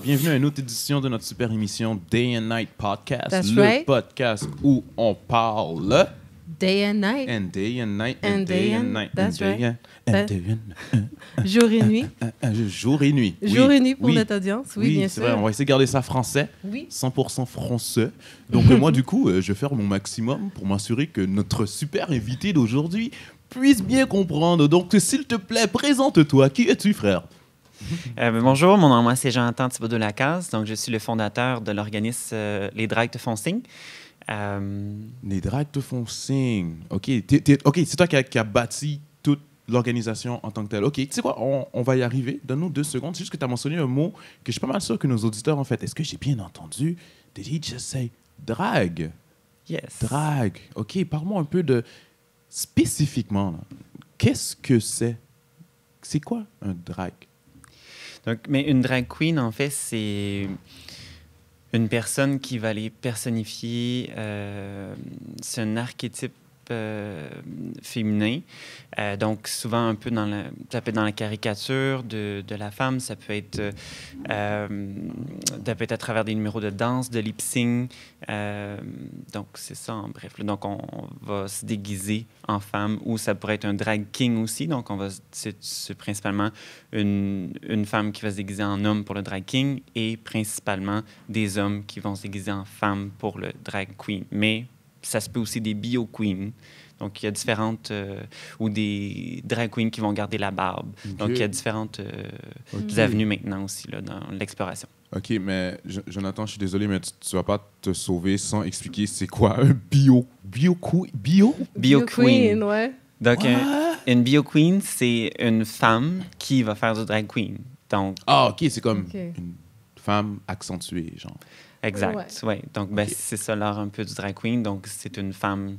Bienvenue à une autre édition de notre super émission Day and Night Podcast. That's le right. podcast où on parle Day and night. and day and night And and day and night that's and day right. and day and Jour et nuit. jour et nuit. Jour et nuit pour oui. notre audience. Oui, bien c'est sûr. vrai. On va essayer de garder ça français. Oui. 100% français. Donc moi, du coup, je vais faire mon maximum pour m'assurer que notre super invité d'aujourd'hui puisse bien comprendre. Donc, s'il te plaît, présente-toi. Qui es-tu, frère? Bonjour, mon nom c'est Jonathan Thibodeau-Lacaze, donc je suis le fondateur de l'organisme Les Dragues te font signe. Les dragues te font signe. OK, OK, c'est toi qui a bâti toute l'organisation en tant que telle. OK, tu sais quoi, on va y arriver. Donne-nous 2 secondes. C'est juste que tu as mentionné un mot que je suis pas mal sûr que nos auditeurs ont fait. Est-ce que j'ai bien entendu? Did he just say drague? Yes. Drague. OK, parle-moi un peu de... Spécifiquement, là, qu'est-ce que c'est? C'est quoi un drague? Donc, mais une drag queen, en fait, c'est une personne qui va les personnifier. C'est un archétype féminin. Donc, souvent un peu ça peut être dans la caricature de la femme. Ça peut être à travers des numéros de danse, de lip-sync. Donc, c'est ça, en bref. Donc, on va se déguiser en femme, ou ça pourrait être un drag king aussi. Donc, c'est principalement une femme qui va se déguiser en homme pour le drag king et principalement des hommes qui vont se déguiser en femme pour le drag queen. Mais ça se peut aussi des bio queens. Donc, il y a différentes... ou des drag queens qui vont garder la barbe. Okay. Donc, il y a différentes avenues maintenant aussi là, dans l'exploration. OK, mais Jonathan, je suis désolé, mais tu vas pas te sauver sans expliquer c'est quoi un bio Bio-queen. Ouais. Donc, une bio-queen, c'est une femme qui va faire du drag queen. Donc, Ah, OK, c'est comme OK. une femme accentuée, genre. exact. Ouais. Donc, ben, Ok. c'est ça l'art un peu du drag queen. Donc, c'est une femme,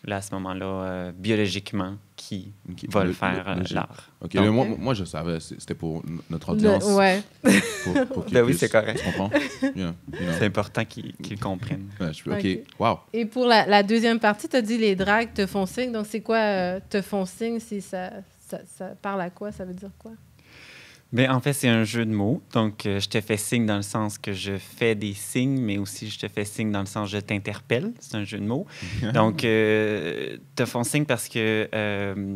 là, à ce moment-là, biologiquement, qui Ok, va le faire, logique. l'art. OK, Donc, mais moi, je savais, c'était pour notre audience. Ouais. Pour qu'ils Ben oui, puissent- c'est correct. Tu comprends? Yeah, you know. C'est important qu'ils le comprennent. Ouais, OK, Ok. wow. Et pour la deuxième partie, tu as dit les dragues te font signe. Donc, c'est quoi te font signe? Ça parle à quoi? Ça veut dire quoi? Bien, en fait, c'est un jeu de mots. Donc, je te fais signe dans le sens que je fais des signes, mais aussi je te fais signe dans le sens je t'interpelle. C'est un jeu de mots. Donc, te font signe parce que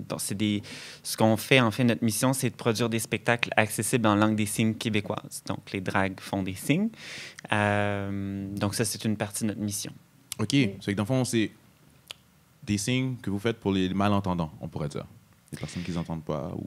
bon, ce qu'on fait, en fait, notre mission, c'est de produire des spectacles accessibles en langue des signes québécoise. Donc, les dragues font des signes. Donc, ça, c'est une partie de notre mission. OK, c'est que dans le fond, c'est des signes que vous faites pour les malentendants, on pourrait dire. Les personnes qui n'entendent pas ou...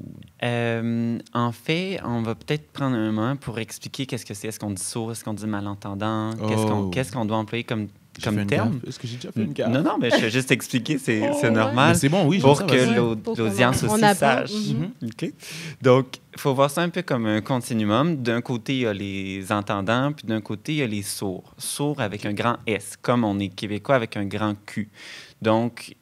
En fait, on va peut-être prendre un moment pour expliquer qu'est-ce que c'est. Est-ce qu'on dit sourd? Est-ce qu'on dit malentendant? Oh. Qu'est-ce qu'on doit employer comme J'ai fait une terme? gaffe. Est-ce que j'ai déjà fait une gaffe? Non, mais je vais juste expliquer, c'est ouais. normal. Mais c'est bon, oui. Pour j'aime que ça, vas-y. l'audience On aussi apprend. sache. Mhm. OK? Donc, il faut voir ça un peu comme un continuum. D'un côté, il y a les entendants, puis d'un côté, il y a les sourds. Sourds avec un grand S, comme on est québécois avec un grand Q. Donc,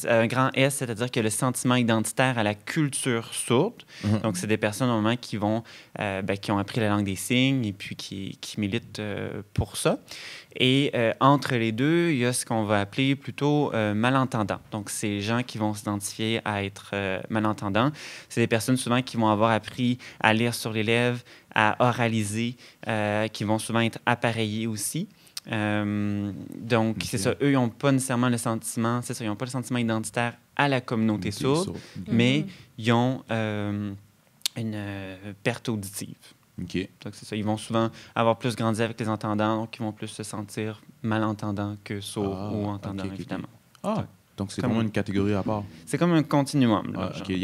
un grand S, c'est-à-dire que le sentiment identitaire à la culture sourde. Mhm. Donc, c'est des personnes, au moment, qui ont appris la langue des signes et puis qui militent pour ça. Et entre les deux, il y a ce qu'on va appeler plutôt malentendants. Donc, c'est les gens qui vont s'identifier à être malentendants. C'est des personnes souvent qui vont avoir appris à lire sur les lèvres, à oraliser, qui vont souvent être appareillés aussi. Donc, Ok. c'est ça. Eux, ils n'ont pas nécessairement le sentiment, c'est ça, ils n'ont pas le sentiment identitaire à la communauté sourde, OK. mais ils ont une perte auditive. OK. Donc, c'est ça. Ils vont souvent avoir plus grandi avec les entendants, donc ils vont plus se sentir malentendants que sourds Ah, ou entendants, ok, ok, ok. évidemment. Ah, donc c'est Comme- vraiment une catégorie à part. C'est comme un continuum. Ah, Là, genre. OK, il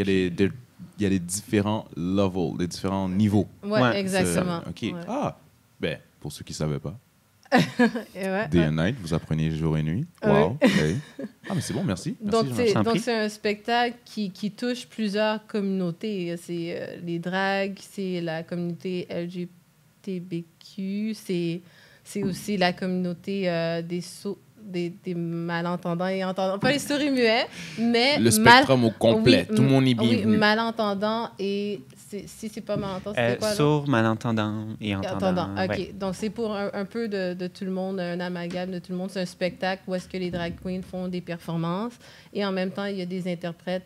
y a les différents levels, les différents niveaux. Ouais, Ouais, exactement. OK. Ouais. Ah, ben, pour ceux qui ne savaient pas, Et ouais, Day ouais. and Night, vous apprenez jour et nuit. Ouais. Wow. OK. Ah, mais c'est bon, merci. Donc, Merci, c'est, je t'en donc prie. c'est un spectacle qui touche plusieurs communautés. C'est les dragues, c'est la communauté LGBTQ, c'est aussi la communauté des malentendants et entendants. Pas les sourds et muets, mais... Le spectrum au complet. Oui, Tout le monde est oui, bienvenu. malentendants et... Si c'est pas malentendant, c'était quoi? là? Sourds, malentendants et entendants. Entendant. OK. Ouais. Donc, c'est pour un peu de tout le monde, un amalgame de tout le monde. C'est un spectacle où est-ce que les drag queens font des performances et en même temps, il y a des interprètes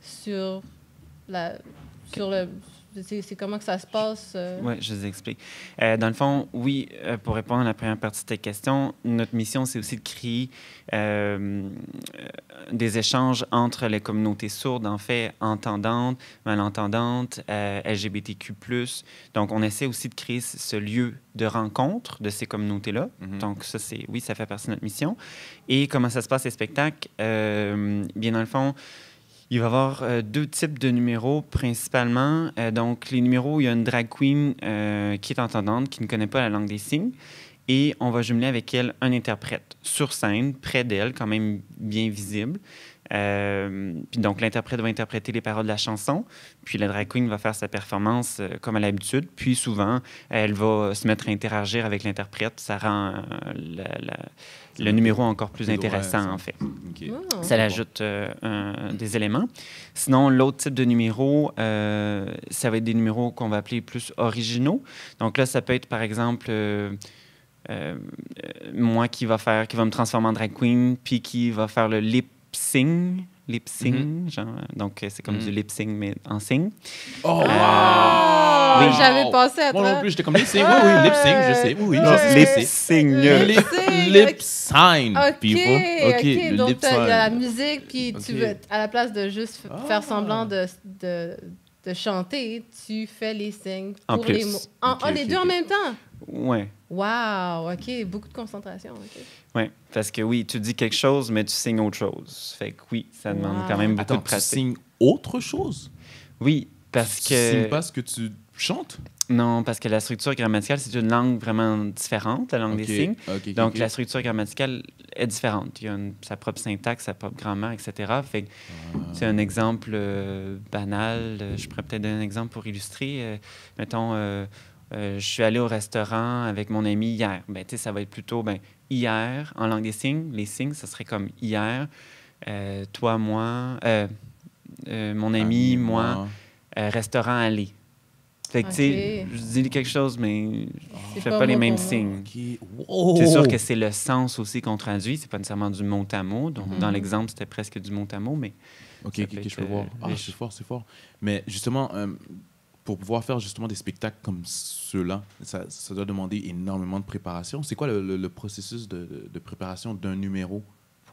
sur C'est comment que ça se passe? Oui, je vous explique. Dans le fond, oui, pour répondre à la première partie de ta question, notre mission, c'est aussi de créer des échanges entre les communautés sourdes, en fait, entendantes, malentendantes, LGBTQ+. Donc, on essaie aussi de créer ce lieu de rencontre de ces communautés-là. Donc, ça, oui, ça fait partie de notre mission. Et comment ça se passe, les spectacles? Bien, dans le fond, il va y avoir 2 types de numéros principalement. Donc, les numéros, il y a une drag queen qui est entendante, qui ne connaît pas la langue des signes. Et on va jumeler avec elle un interprète sur scène, près d'elle, quand même bien visible. Puis donc, l'interprète va interpréter les paroles de la chanson. Puis la drag queen va faire sa performance comme à l'habitude. Puis souvent, elle va se mettre à interagir avec l'interprète. Ça rend le numéro encore plus intéressant, en fait. OK. Oh. Ça l'ajoute des éléments. Sinon, l'autre type de numéro, ça va être des numéros qu'on va appeler plus originaux. Donc là, ça peut être, par exemple, moi qui va me transformer en drag queen, puis qui va faire le lip-sync, genre, donc c'est comme du lip-sync, mais en signe. Oh, wow! Oui. Wow! J'avais pensé à Moi toi. non plus, j'étais comme lip-sync. Oui, oui, lip-sync, je sais. Oui, oui, Ouais. je sais. Lip-sync. Lip-sign, OK, people. OK, le donc il y a la lip-sign. musique, puis OK. tu veux, à la place de juste faire semblant de chanter, tu fais les signes En pour plus. les mots. OK, les OK, deux en OK. même temps? Ouais. Wow, OK, beaucoup de concentration. OK. Oui, parce que oui, tu dis quelque chose, mais tu signes autre chose. Fait que oui, ça demande Wow. quand même beaucoup Attends, de tu pratique. signes autre chose? Oui, parce Tu que... signes pas ce que tu chantes? Non, parce que la structure grammaticale, c'est une langue vraiment différente, la langue des signes. OK, Donc, OK. la structure grammaticale est différente. Il y a sa propre syntaxe, sa propre grammaire, etc. Fait que c'est un exemple banal. Je pourrais peut-être donner un exemple pour illustrer. Mettons, je suis allé au restaurant avec mon ami hier. Ben, tu sais, ça va être plutôt hier en langue des signes. Les signes, ça serait comme hier, toi, moi, mon ami, moi, restaurant aller. Fait que, tu sais, OK. je dis quelque chose, mais je C'est fais pas pas les mot mêmes pour mot. signes. OK. Wow! C'est sûr que c'est le sens aussi qu'on traduit. C'est pas nécessairement du mot à mot. Donc, dans Mhm. l'exemple, c'était presque du mot à mot, mais... OK, Ça OK, peut OK, je être, peux voir. Ah, riche. c'est fort, c'est fort. Mais justement, pour pouvoir faire justement des spectacles comme ceux-là, ça doit demander énormément de préparation. C'est quoi le processus de préparation d'un numéro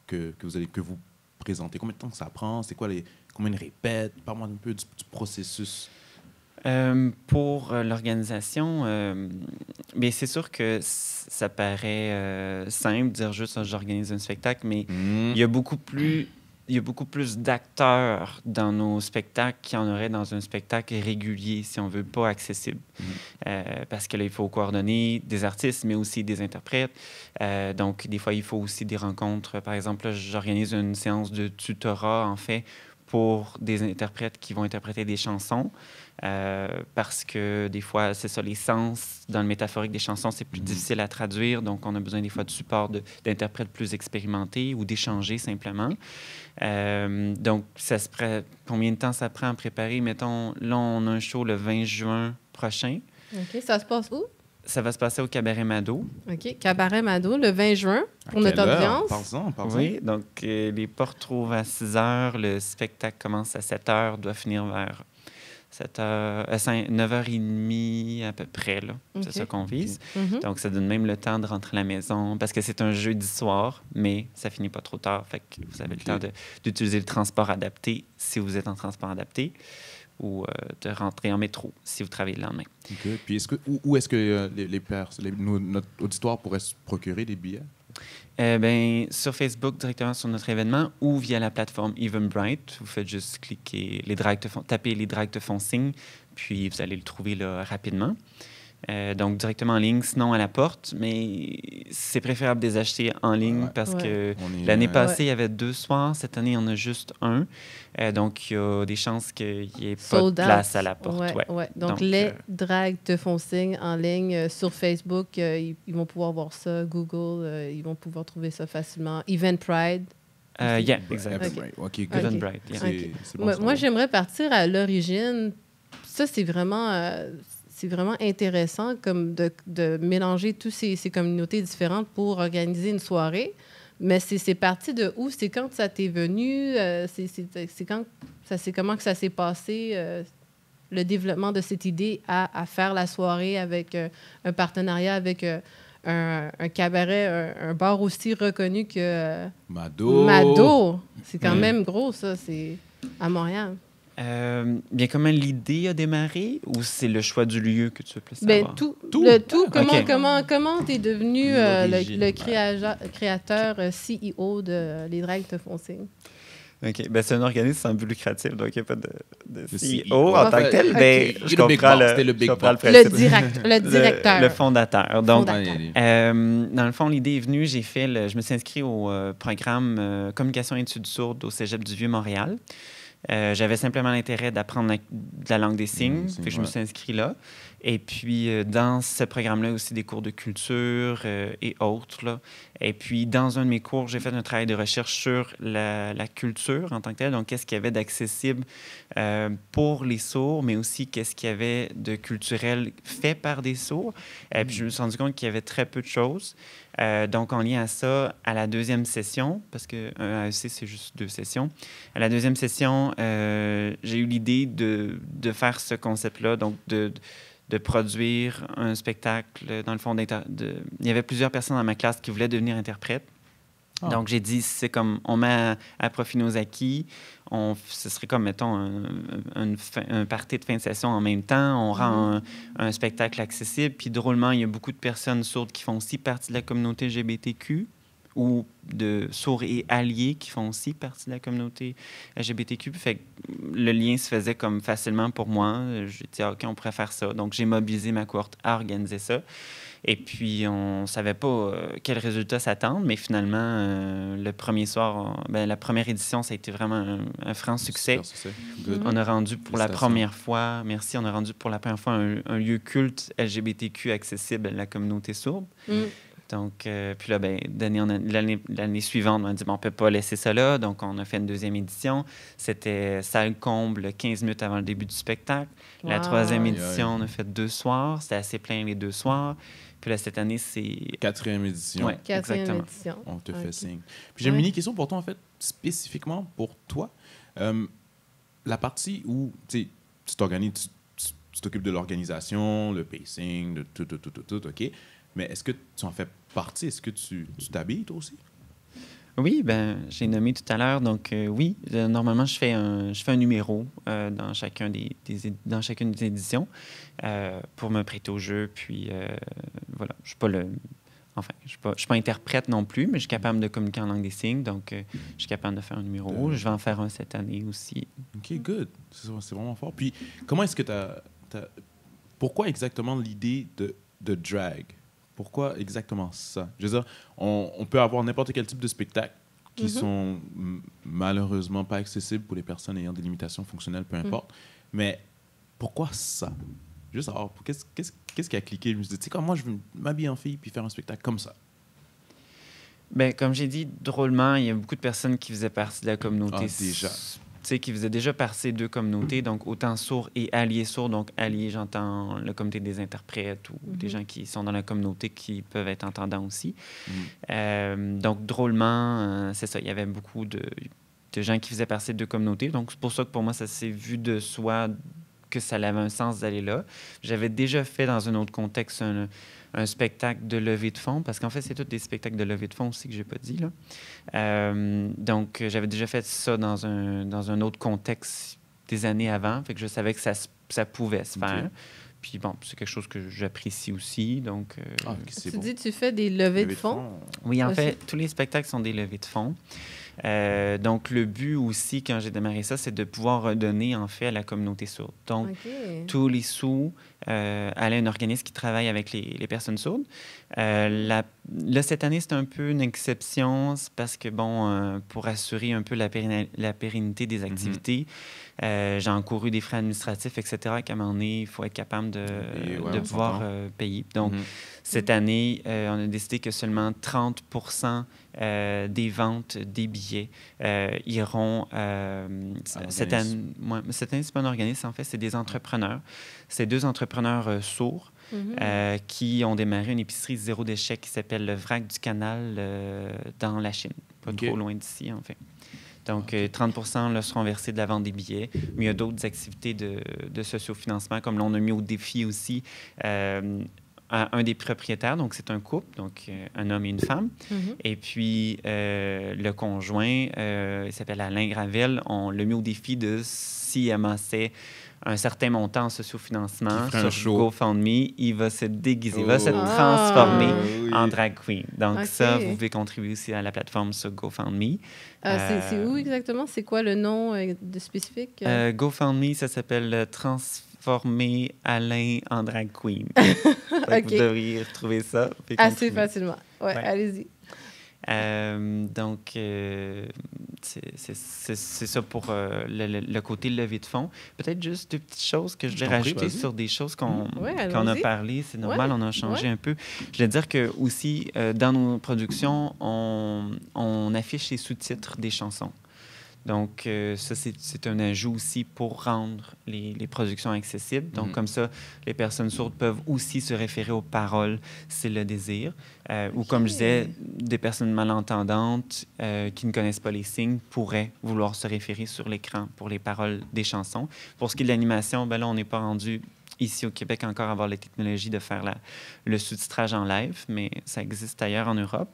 que vous présentez? Combien de temps que ça prend? C'est quoi combien de répètes? Parle-moi un peu du processus. Pour l'organisation, bien, c'est sûr que ça paraît simple de dire juste j'organise un spectacle, mais il y a beaucoup plus d'acteurs dans nos spectacles qu'il y en aurait dans un spectacle régulier, si on veut, pas accessible. Parce que là, il faut coordonner des artistes, mais aussi des interprètes. Donc, des fois, il faut aussi des rencontres. Par exemple, là, j'organise une séance de tutorat, en fait, pour des interprètes qui vont interpréter des chansons. Parce que des fois, c'est ça, les sens dans le métaphorique des chansons, c'est plus difficile à traduire. Donc, on a besoin des fois de support d'interprètes plus expérimentés ou d'échanger simplement. Donc, combien de temps ça prend à préparer? Mettons, là, on a un show le 20 juin prochain. OK, ça se passe où? Ça va se passer au Cabaret Mado. OK, Cabaret Mado, le 20 juin, pour notre audience. Parle-en. Oui, donc les portes trouvent à 6 heures. Le spectacle commence à 7 heures, doit finir vers 9h30 à peu près. Là. OK. C'est ça qu'on vise. Mhm. Donc, ça donne même le temps de rentrer à la maison parce que c'est un jeudi soir, mais ça finit pas trop tard. Fait que vous avez le temps d'utiliser le transport adapté si vous êtes en transport adapté ou de rentrer en métro si vous travaillez le lendemain. OK. Puis où est-ce que notre auditoire pourrait se procurer des billets? Ben, sur Facebook, directement sur notre événement ou via la plateforme Eventbrite. Vous faites juste cliquer, taper les drags te font signe, puis vous allez le trouver là, rapidement. Donc, directement en ligne, sinon à la porte, mais c'est préférable de les acheter en ligne parce que l'année passée, il y avait 2 soirs. Cette année, il y en a juste un. Donc, il y a des chances qu'il n'y ait pas de place à la porte. Ouais. Donc, les drags te font signe en ligne sur Facebook. Ils vont pouvoir voir ça. Google, ils vont pouvoir trouver ça facilement. Eventbrite. Exact. OK. Eventbrite. C'est bon, Moi, j'aimerais partir à l'origine. Ça, c'est vraiment intéressant comme de mélanger toutes ces communautés différentes pour organiser une soirée. Mais c'est parti de où? C'est quand ça t'est venu? C'est comment que ça s'est passé? le développement de cette idée à faire la soirée avec un partenariat avec un cabaret, un bar aussi reconnu que Mado. Mado. C'est quand même gros, ça. C'est à Montréal. Bien, comment l'idée a démarré ou c'est le choix du lieu que tu veux plus Ben, savoir? tout. OK. Comment tu es devenu L'origine, le créateur, CEO de Les Drags te font signe? OK. Ben, c'est un organisme sans but lucratif, donc il n'y a pas de Le CEO en tant que tel. OK. Mais Il y je a le big comprends boss, c'était le big boss. principe. Le directeur. Le fondateur. Donc, Fondateur. dans le fond, l'idée est venue, je me suis inscrit au programme Communication et études sourdes au Cégep du Vieux-Montréal. J'avais simplement l'intérêt d'apprendre de la langue des signes, fait que je me suis inscrit là. Et puis, dans ce programme-là, aussi des cours de culture et autres. Là. Et puis, dans un de mes cours, j'ai fait un travail de recherche sur la culture en tant que telle. Donc, qu'est-ce qu'il y avait d'accessible pour les sourds, mais aussi qu'est-ce qu'il y avait de culturel fait par des sourds. Et puis, je me suis rendu compte qu'il y avait très peu de choses. Donc, en lien à ça, à la deuxième session, parce qu'un AEC, c'est juste 2 sessions, à la deuxième session, j'ai eu l'idée de faire ce concept-là, donc de produire un spectacle. Dans le fond, il y avait plusieurs personnes dans ma classe qui voulaient devenir interprètes. Ah. Donc, j'ai dit, c'est comme, on met à profit nos acquis. Ce serait comme, mettons, un party de fin de session en même temps. On rend un spectacle accessible. Puis, drôlement, il y a beaucoup de personnes sourdes qui font aussi partie de la communauté LGBTQ ou de sourds et alliés qui font aussi partie de la communauté LGBTQ. Fait que le lien se faisait comme facilement pour moi. J'ai dit, OK, on pourrait faire ça. Donc, j'ai mobilisé ma cohorte à organiser ça. Et puis, on ne savait pas quel résultat s'attendre, mais finalement, le premier soir, la première édition, ça a été vraiment un franc succès. Good. On a rendu pour la première fois, merci, on a rendu pour la première fois un lieu culte LGBTQ accessible à la communauté sourde. Donc, puis là, l'année suivante, on a dit, bon, on ne peut pas laisser ça là. Donc, on a fait une deuxième édition. C'était salle comble 15 minutes avant le début du spectacle. Wow. La troisième édition, on a fait 2 soirs. C'était assez plein les 2 soirs. Puis là, cette année, c'est... 4e édition. Oui, exactement. Édition. On te fait signe. Puis j'ai une mini-question pour toi, en fait, spécifiquement pour toi. La partie où tu t'organises, tu t'occupes de l'organisation, le pacing, de tout, OK. Mais est-ce que tu en fais partie? Est-ce que tu t'habilles, toi aussi? Oui, j'ai nommé tout à l'heure. Donc, oui, normalement, je fais un numéro dans chacune des éditions pour me prêter au jeu. Puis, voilà, je suis pas interprète non plus, mais je suis capable de communiquer en langue des signes. Donc, je suis capable de faire un numéro. Je vais en faire un cette année aussi. OK, good. C'est vraiment fort. Puis, comment est-ce que pourquoi exactement l'idée de drag? Pourquoi exactement ça? Je veux dire, on peut avoir n'importe quel type de spectacle qui sont malheureusement pas accessibles pour les personnes ayant des limitations fonctionnelles, peu importe. Mais pourquoi ça? Juste savoir, qu'est-ce qui a cliqué? Je me suis dit, tu sais quoi, moi, je veux m'habiller en fille puis faire un spectacle comme ça. Bien, comme j'ai dit, drôlement, il y a beaucoup de personnes qui faisaient partie de la communauté. Déjà. Qui faisaient déjà partie de 2 communautés, donc autant sourds et alliés sourds. Donc, alliés, j'entends le comité des interprètes ou des gens qui sont dans la communauté qui peuvent être entendants aussi. Donc, drôlement, c'est ça, il y avait beaucoup de gens qui faisaient partie de 2 communautés. Donc, c'est pour ça que pour moi, ça s'est vu de soi que ça avait un sens d'aller là. J'avais déjà fait dans un autre contexte un spectacle de levée de fonds, parce qu'en fait, c'est tous des spectacles de levée de fonds aussi que je n'ai pas dit, là. Donc, j'avais déjà fait ça dans un autre contexte des années avant, fait que je savais que ça pouvait se faire. Puis bon, c'est quelque chose que j'apprécie aussi, donc... Tu dis que tu fais des levées de fonds? Oui, en fait, tous les spectacles sont des levées de fonds. Donc, le but aussi, quand j'ai démarré ça, c'est de pouvoir redonner, en fait, à la communauté sourde. Donc, tous les sous allaient à un organisme qui travaille avec les personnes sourdes. Là, cette année, c'est un peu une exception, c'est parce que, bon, pour assurer un peu la pérennité des activités, j'ai encouru des frais administratifs, etc., qu'à un moment donné, il faut être capable de pouvoir payer. Donc, cette année, on a décidé que seulement 30 des ventes des billets iront... cette année, c'est pas un organisme, en fait, c'est des entrepreneurs. C'est 2 entrepreneurs sourds qui ont démarré une épicerie zéro déchet qui s'appelle le Vrac du Canal dans la Chine. Pas trop loin d'ici, en fait. Donc, 30 là, seront versés de la vente des billets. Mais il y a d'autres activités de sociofinancement, comme là, on a mis au défi aussi un des propriétaires. Donc, c'est un couple, donc un homme et une femme. Et puis, le conjoint, il s'appelle Alain Gravel. On l'a mis au défi de s'il amassait un certain montant en sociofinancement sur GoFundMe, il va se déguiser, il va se transformer en drag queen. Donc ça, vous pouvez contribuer aussi à la plateforme sur GoFundMe. C'est où exactement? C'est quoi le nom de spécifique? GoFundMe, ça s'appelle Transformer Alain en drag queen. Vous devriez retrouver ça. Assez facilement. Ouais. Allez-y. Donc, c'est ça pour le côté levée de fonds. Peut-être juste deux petites choses que je voulais rajouter sur des choses qu'on a parlé. C'est normal, on a changé un peu. Je voulais dire que aussi, dans nos productions, on affiche les sous-titres des chansons. Donc, ça, c'est un ajout aussi pour rendre les productions accessibles. Donc, comme ça, les personnes sourdes peuvent aussi se référer aux paroles s'ils le désirent. Ou, comme je disais, des personnes malentendantes qui ne connaissent pas les signes pourraient vouloir se référer sur l'écran pour les paroles des chansons. Pour ce qui est de l'animation, ben là, on n'est pas rendu ici au Québec encore à avoir la technologie de faire le sous-titrage en live, mais ça existe ailleurs en Europe.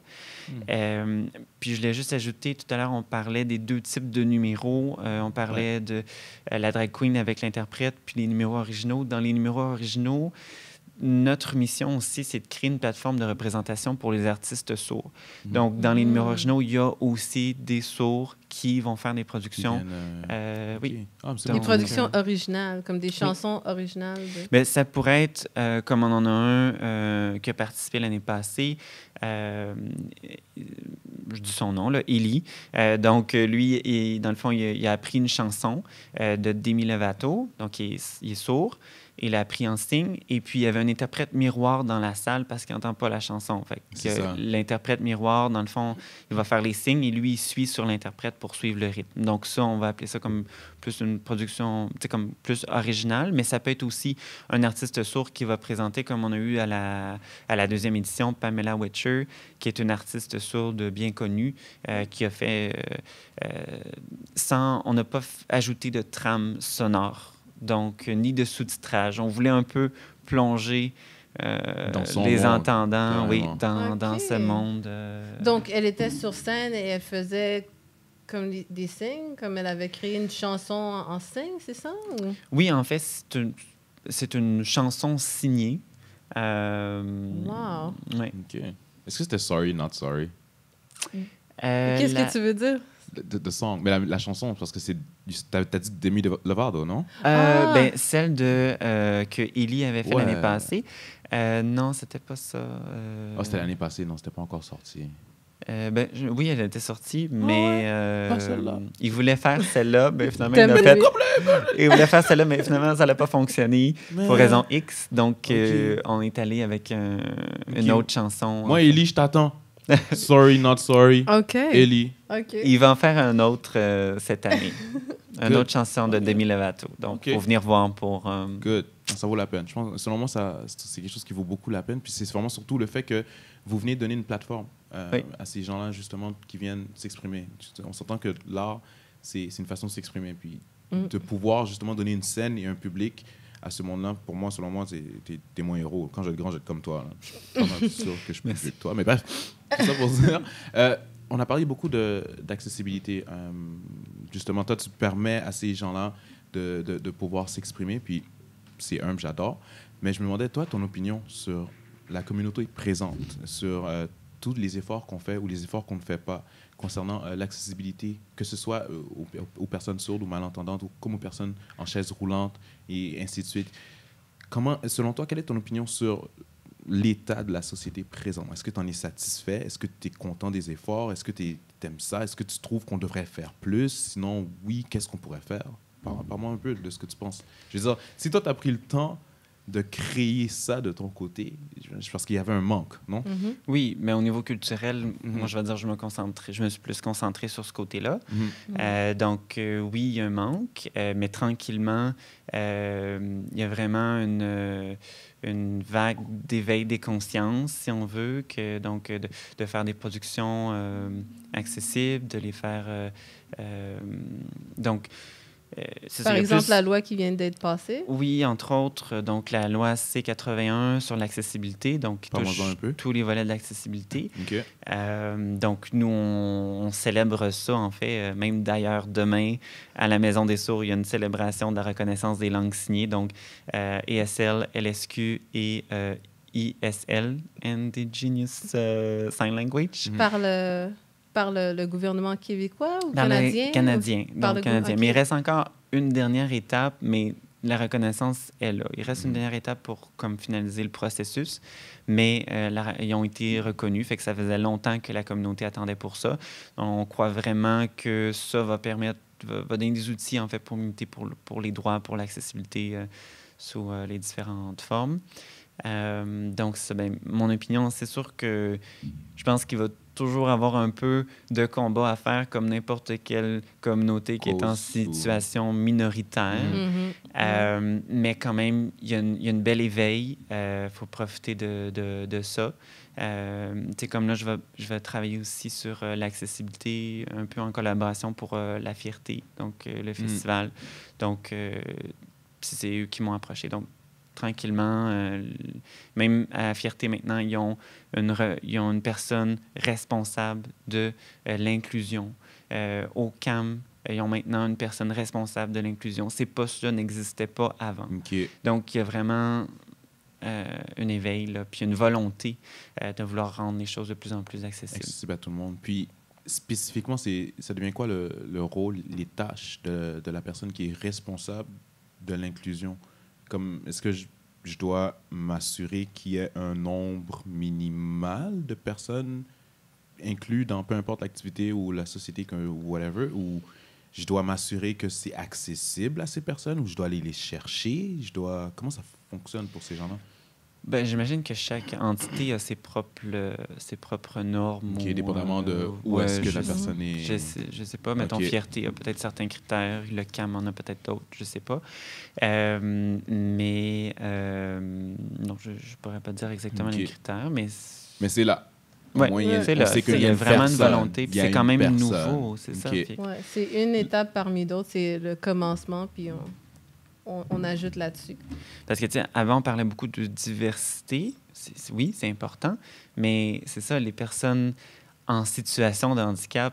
Puis je voulais juste ajouter, tout à l'heure, on parlait des deux types de numéros. On parlait de la drag queen avec l'interprète, puis les numéros originaux. Dans les numéros originaux, notre mission aussi, c'est de créer une plateforme de représentation pour les artistes sourds. Donc, dans les numéros originaux, il y a aussi des sourds qui vont faire des productions. Oui. Des productions originales, comme des chansons originales. Bien, ça pourrait être, comme on en a un qui a participé l'année passée, je dis son nom, là, Eli. Donc, lui, dans le fond, il a appris une chanson de Demi Lovato, donc il est sourd. Il a appris en signe. Et puis, il y avait un interprète miroir dans la salle parce qu'il n'entend pas la chanson. Fait que l'interprète miroir, dans le fond, il va faire les signes et lui, il suit sur l'interprète pour suivre le rythme. Donc, ça, on va appeler ça comme plus une production, comme plus originale. Mais ça peut être aussi un artiste sourd qui va présenter, comme on a eu à la deuxième édition, Pamela Witcher, qui est une artiste sourde bien connue, qui a fait on n'a pas ajouté de trame sonore. Donc, ni de sous-titrage. On voulait un peu plonger les entendants dans ce monde. Donc, elle était sur scène et elle faisait comme des signes, comme elle avait créé une chanson en signes, c'est ça? Ou? Oui, en fait, c'est une chanson signée. Wow! Ouais. OK. Est-ce que c'était Sorry, Not Sorry? Qu'est-ce que tu veux dire? The song. Mais la chanson, parce que c'est... T'as dit Demi Lovato, non? Ben, celle que Ellie avait fait l'année passée. Non, c'était pas ça. C'était l'année passée. Non, c'était pas encore sorti. Oui, elle était sortie, mais il voulait faire celle-là, mais finalement, il voulait faire celle-là, mais finalement, ça n'a pas fonctionné pour raison X. Donc, on est allé avec une autre chanson. Moi, Ellie, je t'attends. Sorry, Not Sorry. OK. Ellie. Okay. Il va en faire un autre cette année. Une autre chanson de Demi Lovato. Donc, il faut venir voir pour... Good. Ça vaut la peine. Je pense, selon moi, c'est quelque chose qui vaut beaucoup la peine. Puis c'est vraiment surtout le fait que vous venez donner une plateforme à ces gens-là, justement, qui viennent s'exprimer. On s'entend que l'art, c'est une façon de s'exprimer. Puis de pouvoir, justement, donner une scène et un public à ce monde-là, pour moi, selon moi, t'es mon héros. Quand je vais être grand, je vais être comme toi. Là. Je suis pas mal sûr que je peux plus que toi. Mais bref, tout ça pour dire... on a parlé beaucoup d'accessibilité. Justement, toi, tu permets à ces gens-là de pouvoir s'exprimer. Puis c'est humble, j'adore. Mais je me demandais, toi, ton opinion sur la communauté présente, sur tous les efforts qu'on fait ou les efforts qu'on ne fait pas concernant l'accessibilité, que ce soit aux personnes sourdes ou malentendantes ou comme aux personnes en chaise roulante et ainsi de suite. Selon toi, quelle est ton opinion sur l'état de la société présente? Est-ce que tu en es satisfait? Est-ce que tu es content des efforts? Est-ce que tu aimes ça? Est-ce que tu trouves qu'on devrait faire plus? Sinon, oui, qu'est-ce qu'on pourrait faire? Parle-moi un peu de ce que tu penses. Je veux dire, si toi, tu as pris le temps de créer ça de ton côté? Je pense qu'il y avait un manque, non? Mhm. Oui, mais au niveau culturel, moi, je vais dire, je me suis plus concentré sur ce côté-là. Donc, oui, il y a un manque, mais tranquillement, il y a vraiment une vague d'éveil des consciences, si on veut, donc de faire des productions accessibles, de les faire... donc, c'est Par ça, il y a exemple, plus- la loi qui vient d'être passée. Oui, entre autres, donc la loi C-81 sur l'accessibilité, donc qui touche Parle-moi-en un peu. tous les volets de l'accessibilité. OK. Donc, nous, on célèbre ça, en fait. Même d'ailleurs, demain, à la Maison des Sourds, il y a une célébration de la reconnaissance des langues signées. Donc, ESL, LSQ et ISL, Indigenous Sign Language. Par le gouvernement québécois ou Dans le canadien? Canadien. Par Donc, le canadien. OK. Mais il reste encore une dernière étape, mais la reconnaissance est là. Il reste une dernière étape pour comme, finaliser le processus, mais ils ont été reconnus, fait que ça faisait longtemps que la communauté attendait pour ça. On croit vraiment que ça va donner des outils, en fait, pour militer pour les droits, pour l'accessibilité sous les différentes formes. Donc, mon opinion, c'est sûr que je pense qu'il va toujours avoir un peu de combat à faire comme n'importe quelle communauté qui est en situation minoritaire. Mais quand même, il y a une belle éveil. Faut profiter de ça. Comme là, je vais travailler aussi sur l'accessibilité, un peu en collaboration pour La Fierté, donc le festival. Donc, c'est eux qui m'ont approché. Donc, tranquillement, même à La Fierté maintenant, ils ont une personne responsable de l'inclusion. Au CAM, ils ont maintenant une personne responsable de l'inclusion. Ces postes-là n'existaient pas avant. OK. Donc, il y a vraiment un éveil, là, puis une volonté de vouloir rendre les choses de plus en plus accessibles. Accessible à tout le monde. Puis, spécifiquement, ça devient quoi le rôle, les tâches de la personne qui est responsable de l'inclusion? Comme, est-ce que je dois m'assurer qu'il y ait un nombre minimal de personnes incluses dans peu importe l'activité ou la société, ou whatever, ou je dois m'assurer que c'est accessible à ces personnes, ou je dois aller les chercher? Comment ça fonctionne pour ces gens-là? Ben, j'imagine que chaque entité a ses propres normes. Okay, dépendamment de où est-ce que la personne est... Je sais pas. Mettons, Okay. Fierté a peut-être certains critères. Le CAM en a peut-être d'autres. Je sais pas. Mais non, je pourrais pas dire exactement Okay. les critères, mais c'est là. Oui, c'est là. Il y a vraiment une volonté. Puis c'est quand même nouveau, c'est ça. Puis... Ouais, c'est une étape parmi d'autres. C'est le commencement, puis on ajoute là-dessus. Parce que, tu sais, avant, on parlait beaucoup de diversité. Oui, c'est important, mais c'est ça, les personnes en situation de handicap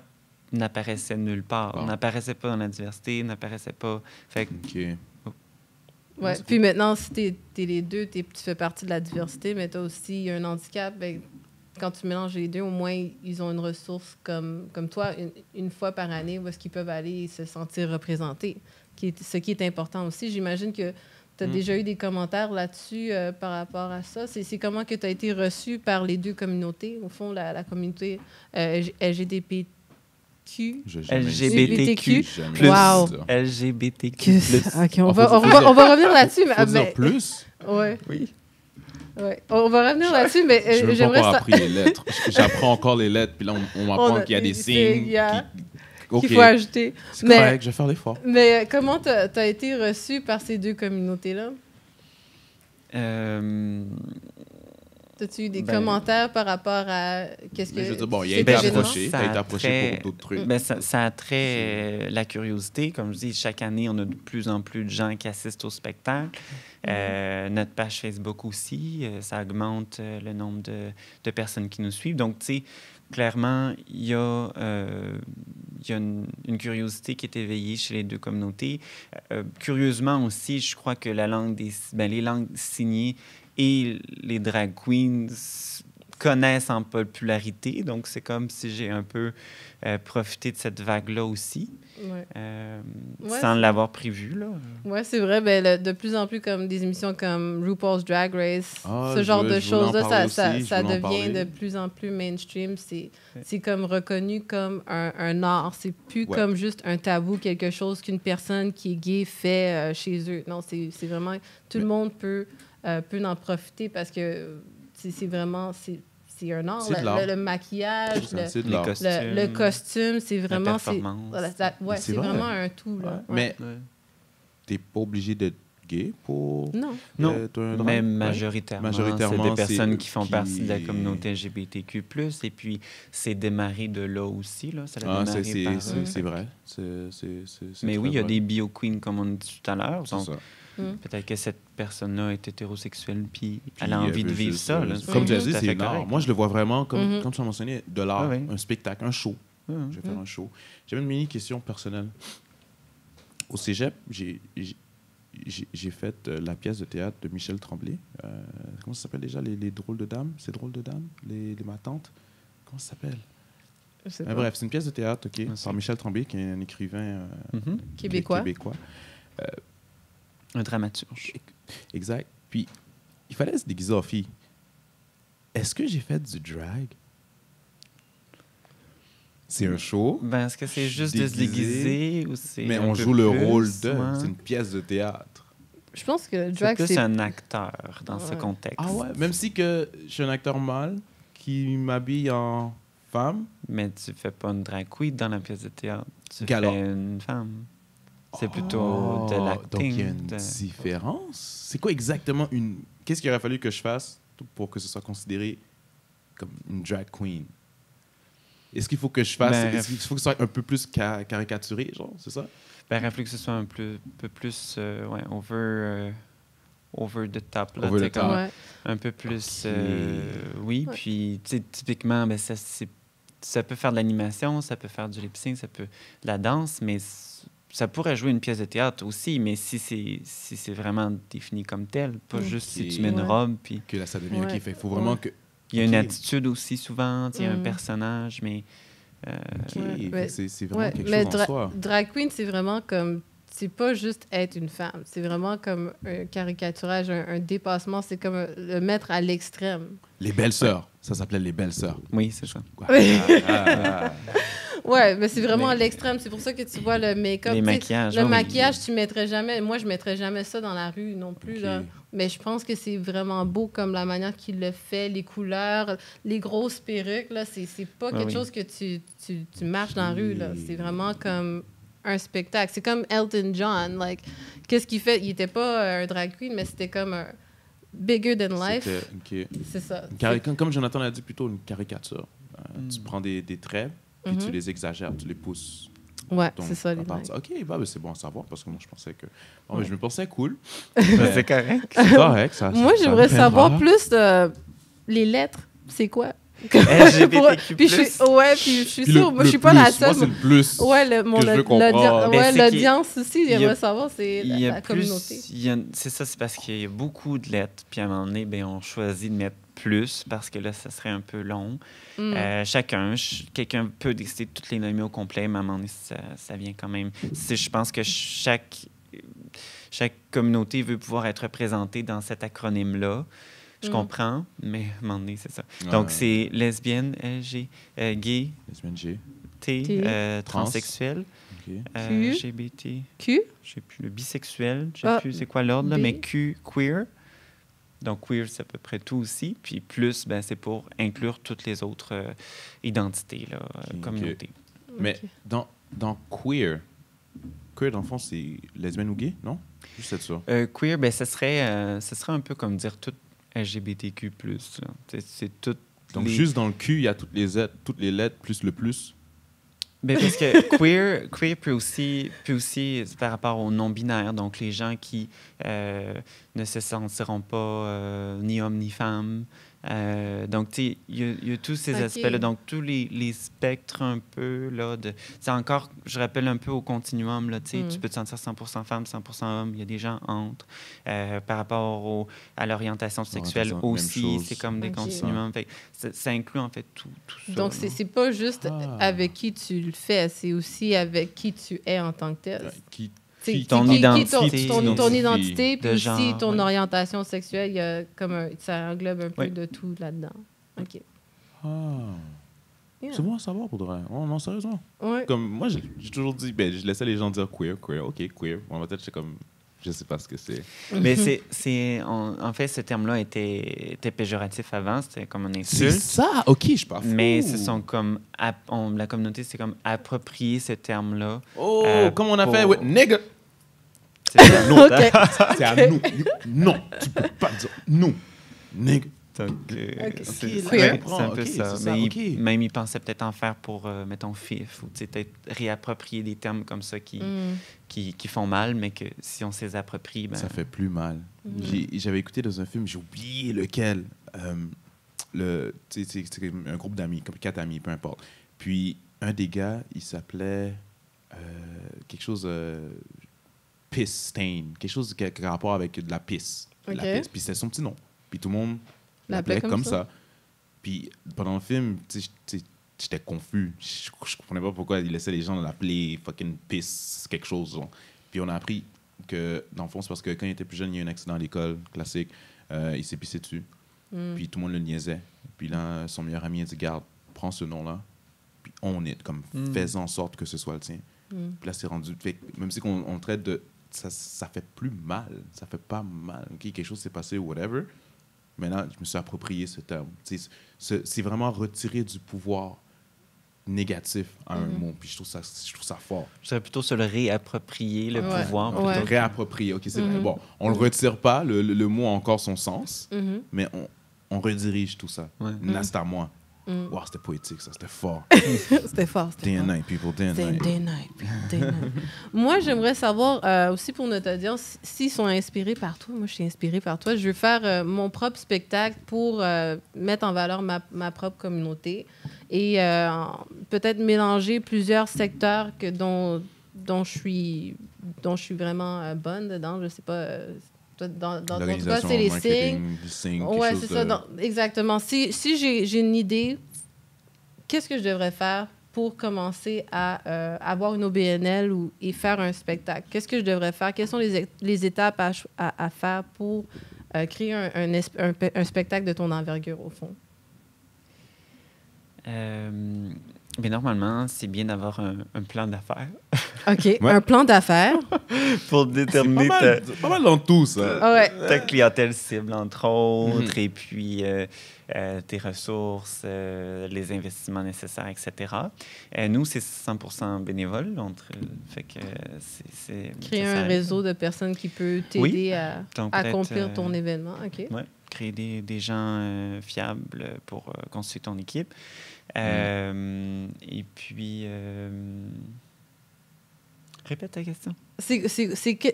n'apparaissaient nulle part. N'apparaissaient pas dans la diversité, n'apparaissaient pas... Fait que... OK. Ouais. Puis maintenant, si t'es les deux, tu fais partie de la diversité, mais tu as aussi un handicap, ben, quand tu mélanges les deux, au moins, ils ont une ressource comme toi, une fois par année, où est-ce qu'ils peuvent aller se sentir représentés. Ce qui est important aussi. J'imagine que tu as déjà eu des commentaires là-dessus par rapport à ça. C'est comment que tu as été reçu par les deux communautés, au fond, la communauté LGBTQ. LGBTQ+. Wow. LGBTQ+. OK, on va revenir là-dessus. Faut dire plus? Ouais. Oui. Ouais. On va revenir là-dessus, mais je n'ai pas encore appris les lettres. J'apprends encore les lettres, puis là, on m'apprend qu'il y a des signes qu'il faut ajouter. C'est correct, je vais faire l'effort. Mais comment tu as été reçu par ces deux communautés-là? As-tu eu des commentaires par rapport à qu'est-ce que... Je veux dire, bon, il a été approché. Tu as été approché pour d'autres trucs. Ben, ça a trait la curiosité. Comme je dis, chaque année, on a de plus en plus de gens qui assistent au spectacle. Notre page Facebook aussi, ça augmente le nombre de personnes qui nous suivent. Donc, tu sais, clairement, il y a une curiosité qui est éveillée chez les deux communautés. Curieusement aussi, je crois que les langues signées et les drag queens connaissent en popularité. Donc, c'est comme si j'ai un peu profité de cette vague-là aussi, sans l'avoir prévu. Oui, c'est vrai. Ben, de plus en plus, comme des émissions comme RuPaul's Drag Race, ce genre de choses-là, ça devient de plus en plus mainstream. C'est comme reconnu comme un art. C'est plus comme juste un tabou, quelque chose qu'une personne qui est gay fait chez eux. Non, c'est vraiment... Tout le monde peut peut en profiter parce que c'est vraiment... C'est un art. C'est de l'art. Le maquillage, C'est de Les l'art. costumes, le costume, c'est la vraiment... performance. Voilà, Mais c'est vrai. vraiment un tout. Là. Ouais. Mais Ouais. t'es pas obligé d'être gay pour... Non. Non, t'as un drag, mais ouais? majoritairement, c'est Majoritairement, des personnes c'est qui font qui- partie de la communauté LGBTQ+, et puis c'est démarré de là aussi, là. Ça a Ah, démarré par... c'est vrai. Mais très oui, il y a vrai. des bio-queens, comme on dit tout à l'heure, C'est donc ça. peut-être que cette personne-là est hétérosexuelle, puis Puis elle a envie veut de vivre juste, ça, là. Comme tu as C'est dit, tout à c'est fait une art. correct. Moi, je le vois vraiment, comme, Mhm. comme tu as mentionné, de l'art, Ah oui. un spectacle, un show. Ouais, Je vais faire un show. J'avais une mini-question personnelle. Au cégep, j'ai fait la pièce de théâtre de Michel Tremblay. Comment ça s'appelle déjà, les drôles de dames? C'est drôles de dames? Les matantes? Comment ça s'appelle? Je sais Mais pas. bref, c'est une pièce de théâtre, OK, Ah, c'est- par Michel Tremblay, qui est un écrivain Mhm. Québécois. Un dramaturge. Exact. Puis, il fallait se déguiser en fille. Est-ce que j'ai fait du drag? C'est un show, Ben, est-ce que c'est Je juste suis de se déguiser ou c'est mais un on peu joue le plus, rôle de. ouais? C'est une pièce de théâtre. Je pense que le C'est drag, plus c'est... un acteur dans ce Ouais. contexte. Ah ouais? Même si que je suis un acteur mâle qui m'habille en femme. Mais tu fais pas une drag queen dans la pièce de théâtre. Tu Quelle fais une femme. C'est plutôt Oh, de donc il y a l'acting. une différence. C'est quoi exactement une... Qu'est-ce qu'il aurait fallu que je fasse pour que ce soit considéré comme une drag queen? Est-ce qu'il faut que je fasse... Ben, Est-ce qu'il faut que ce soit un peu plus caricaturé, genre, c'est ça? Ben, rappelez que ce soit un peu plus ouais, over the top. Là, Over tu sais, the top. comme Ouais. un peu plus... Ok. oui, Ouais. puis tu sais, typiquement, ben, ça peut faire de l'animation, ça peut faire du lip-sync, ça peut de la danse, mais ça pourrait jouer une pièce de théâtre aussi, mais si c'est vraiment défini comme tel, pas juste si tu mets une Ouais. robe, puis... Que là, ça devient... Ouais. OK, fait, il faut vraiment Ouais. que... Il y a une Ok. attitude aussi souvent, tu sais, un Mhm. personnage, mais... OK, Ouais, fait mais- que c'est vraiment Ouais, quelque mais chose en soi. drag queen, c'est vraiment comme... C'est pas juste être une femme. C'est vraiment comme un caricaturage, un dépassement. C'est comme le mettre à l'extrême. Les belles-sœurs. Ça s'appelait les belles-sœurs. Oui, c'est ça. Quoi? Oui. Ah. Ouais, mais c'est vraiment Mais- à l'extrême. C'est pour ça que tu vois le make-up. Les tu sais, maquillages. Le oui, oui. maquillage, tu mettrais jamais... Moi, je mettrais jamais ça dans la rue non plus, OK. là. Mais je pense que c'est vraiment beau comme la manière qu'il le fait, les couleurs, les grosses perruques, là. C'est pas Ah quelque oui. chose que tu marches dans la rue, là. C'est vraiment comme un spectacle. C'est comme Elton John. Like, qu'est-ce qu'il fait? Il était pas un drag queen, mais c'était comme un bigger than life. C'était- OK. C'est ça. Comme Jonathan l'a dit plutôt, une caricature. Tu prends des traits, puis tu Mhm. les exagères, tu les pousses. Ouais, Donc, c'est ça, à les part drags. ça. OK, bah, ben, c'est bon à savoir, parce que moi, je pensais que... Bon, mais je me pensais cool. Ben, Mais c'est correct. c'est correct, ça. Moi, ça j'aimerais me savoir viendra. plus les lettres. C'est quoi? LGBTQ+. Puis je suis, ouais, puis je suis Puis sûre, moi, je suis pas la seule. Moi, c'est le plus. Ouais, que je veux comprendre. Ben, ouais, c'est l'audience aussi, il y a- j'aimerais savoir, c'est Il y a la plus- communauté. c'est ça, c'est parce qu'il y a beaucoup de lettres, puis à un moment donné, ben, on choisit de mettre plus, parce que là, ça serait un peu long. Mm. Quelqu'un peut décider de toutes les nommer au complet, mais à un moment donné, ça vient quand même... Je pense que chaque communauté veut pouvoir être représentée dans cet acronyme-là. Je Mm. comprends, mais à un moment donné, c'est ça. Ouais. Donc, c'est lesbienne, gay, Lesbienne G. transsexuel, OK. Q. LGBT, Q? je sais plus, le bisexuel, je sais Ah, plus c'est quoi l'ordre, là, B. mais Q, queer. Donc, queer, c'est à peu près tout aussi. Puis plus, ben, c'est pour inclure toutes les autres identités, là, Ok, communautés. Mais Ok. dans queer, dans le fond, c'est lesbienne ou gay, non? Juste être sûr. Queer, ben, ce serait un peu comme dire tout LGBTQ+. Là. C'est tout... Donc, les- juste dans le cul, il y a toutes les lettres plus le plus. Ben, parce que queer peut aussi par rapport aux non-binaires, donc les gens qui ne se sentiront pas ni homme ni femme. Donc, tu sais, il y a tous ces Ok. aspects-là. Donc, tous les spectres un peu, là, c'est encore, je rappelle un peu au continuum, là, tu sais, Mm. tu peux te sentir 100% femme, 100% homme, il y a des gens entre. Par rapport à l'orientation sexuelle L'orientation, même aussi, chose. c'est comme des Ok. continuums. Fait que ça inclut, en fait, tout ça. Donc, là. c'est pas juste Ah. avec qui tu le fais, c'est aussi avec qui tu es en tant que tel. Qui T'sais, ton qui- identité, ton identité, puis de aussi genre, ton ouais. orientation sexuelle, il y a comme ça englobe un peu Ouais. de tout là-dedans. OK. Ah. Yeah. C'est bon à savoir pour de vrai. Oh, non, sérieusement. Ouais. Comme moi, j'ai toujours dit, ben, je laissais les gens dire queer. OK, queer. Moi, peut-être, j'étais comme. Je sais pas ce que c'est. Mais en fait, ce terme-là était péjoratif avant, c'était comme un C'est insulte. ça? OK, je suis pas fou. Mais ce sont comme... la communauté, c'est comme approprier ce terme-là. Oh, comme on a fait pour- with nigga. C'est ça. Non, OK. c'est à nous. Non, tu peux pas dire nous. Nigga. Donc, Ok, c'est là, c'est je un comprends. peu Ok, ça. c'est ça, Mais ok. même, il pensait peut-être en faire pour, mettons, FIF, ou tu sais, peut-être réapproprier des termes comme ça qui font mal, mais que si on se les approprie, ben, Ça fait plus mal. J'avais écouté dans un film, j'ai oublié lequel. C'est un groupe d'amis, comme 4 amis, peu importe. Puis un des gars, il s'appelait quelque chose piss stain, quelque chose qui a rapport avec de la pisse. Ok. La pisse. Puis c'était son petit nom. Puis tout le monde L'appelait l'appelait comme comme ça. Puis pendant le film, j'étais confus. Je comprenais pas pourquoi il laissait les gens l'appeler fucking piss quelque chose. Genre. Puis on a appris que, dans le fond, c'est parce que quand il était plus jeune, il y a eu un accident à l'école, classique. Il s'est pissé dessus. Puis tout le monde le niaisait. Puis là, son meilleur ami a dit, garde, prends ce nom-là. Puis on est comme, fais en sorte que ce soit le tien. Puis là, c'est rendu... Fait, que même si on traite de... Ça fait plus mal. Ça fait pas mal. OK, quelque chose s'est passé ou whatever. Maintenant, je me suis approprié ce terme. C'est vraiment retirer du pouvoir négatif à un mot. Puis je trouve ça fort. je dirais plutôt se le réapproprier, le Ouais. pouvoir. Ouais. plutôt que- Réapproprier. OK, c'est vrai. Bon, on le retire pas. Le mot a encore son sens. Mhm. Mais on redirige tout ça. Ouais. Là, c'est à moi. Wow, c'était poétique, ça. C'était fort. C'était fort. C'était Day and fort. night, people. Day and Day, night. day night, day night. Moi, j'aimerais savoir aussi pour notre audience s'ils sont inspirés par toi. Moi, je suis inspirée par toi. Je veux faire mon propre spectacle pour mettre en valeur ma propre communauté et peut-être mélanger plusieurs secteurs dont je suis vraiment bonne dedans. Je sais pas. Toi, dans ton cas, L'organisation, c'est les marketing, signes. du signe, quelque Ouais, chose c'est de- ça. Exactement. Si j'ai une idée, qu'est-ce que je devrais faire pour commencer à avoir une OBNL et faire un spectacle? Qu'est-ce que je devrais faire? Quelles sont les étapes à faire pour créer un spectacle de ton envergure, au fond? Mais normalement, c'est bien d'avoir un plan d'affaires OK. Ouais. Un plan d'affaires. pour C'est déterminer pas mal dans tout, ça. Ah ouais. ta clientèle cible, entre autres, et puis tes ressources, les investissements nécessaires, etc. Nous, c'est 100% bénévole. Fait que c'est Créer ça un aide. réseau de personnes qui peut t'aider Oui. à Donc, peut-être, accomplir ton événement. OK. Ouais, créer des gens fiables pour constituer ton équipe. Et puis... Répète ta question.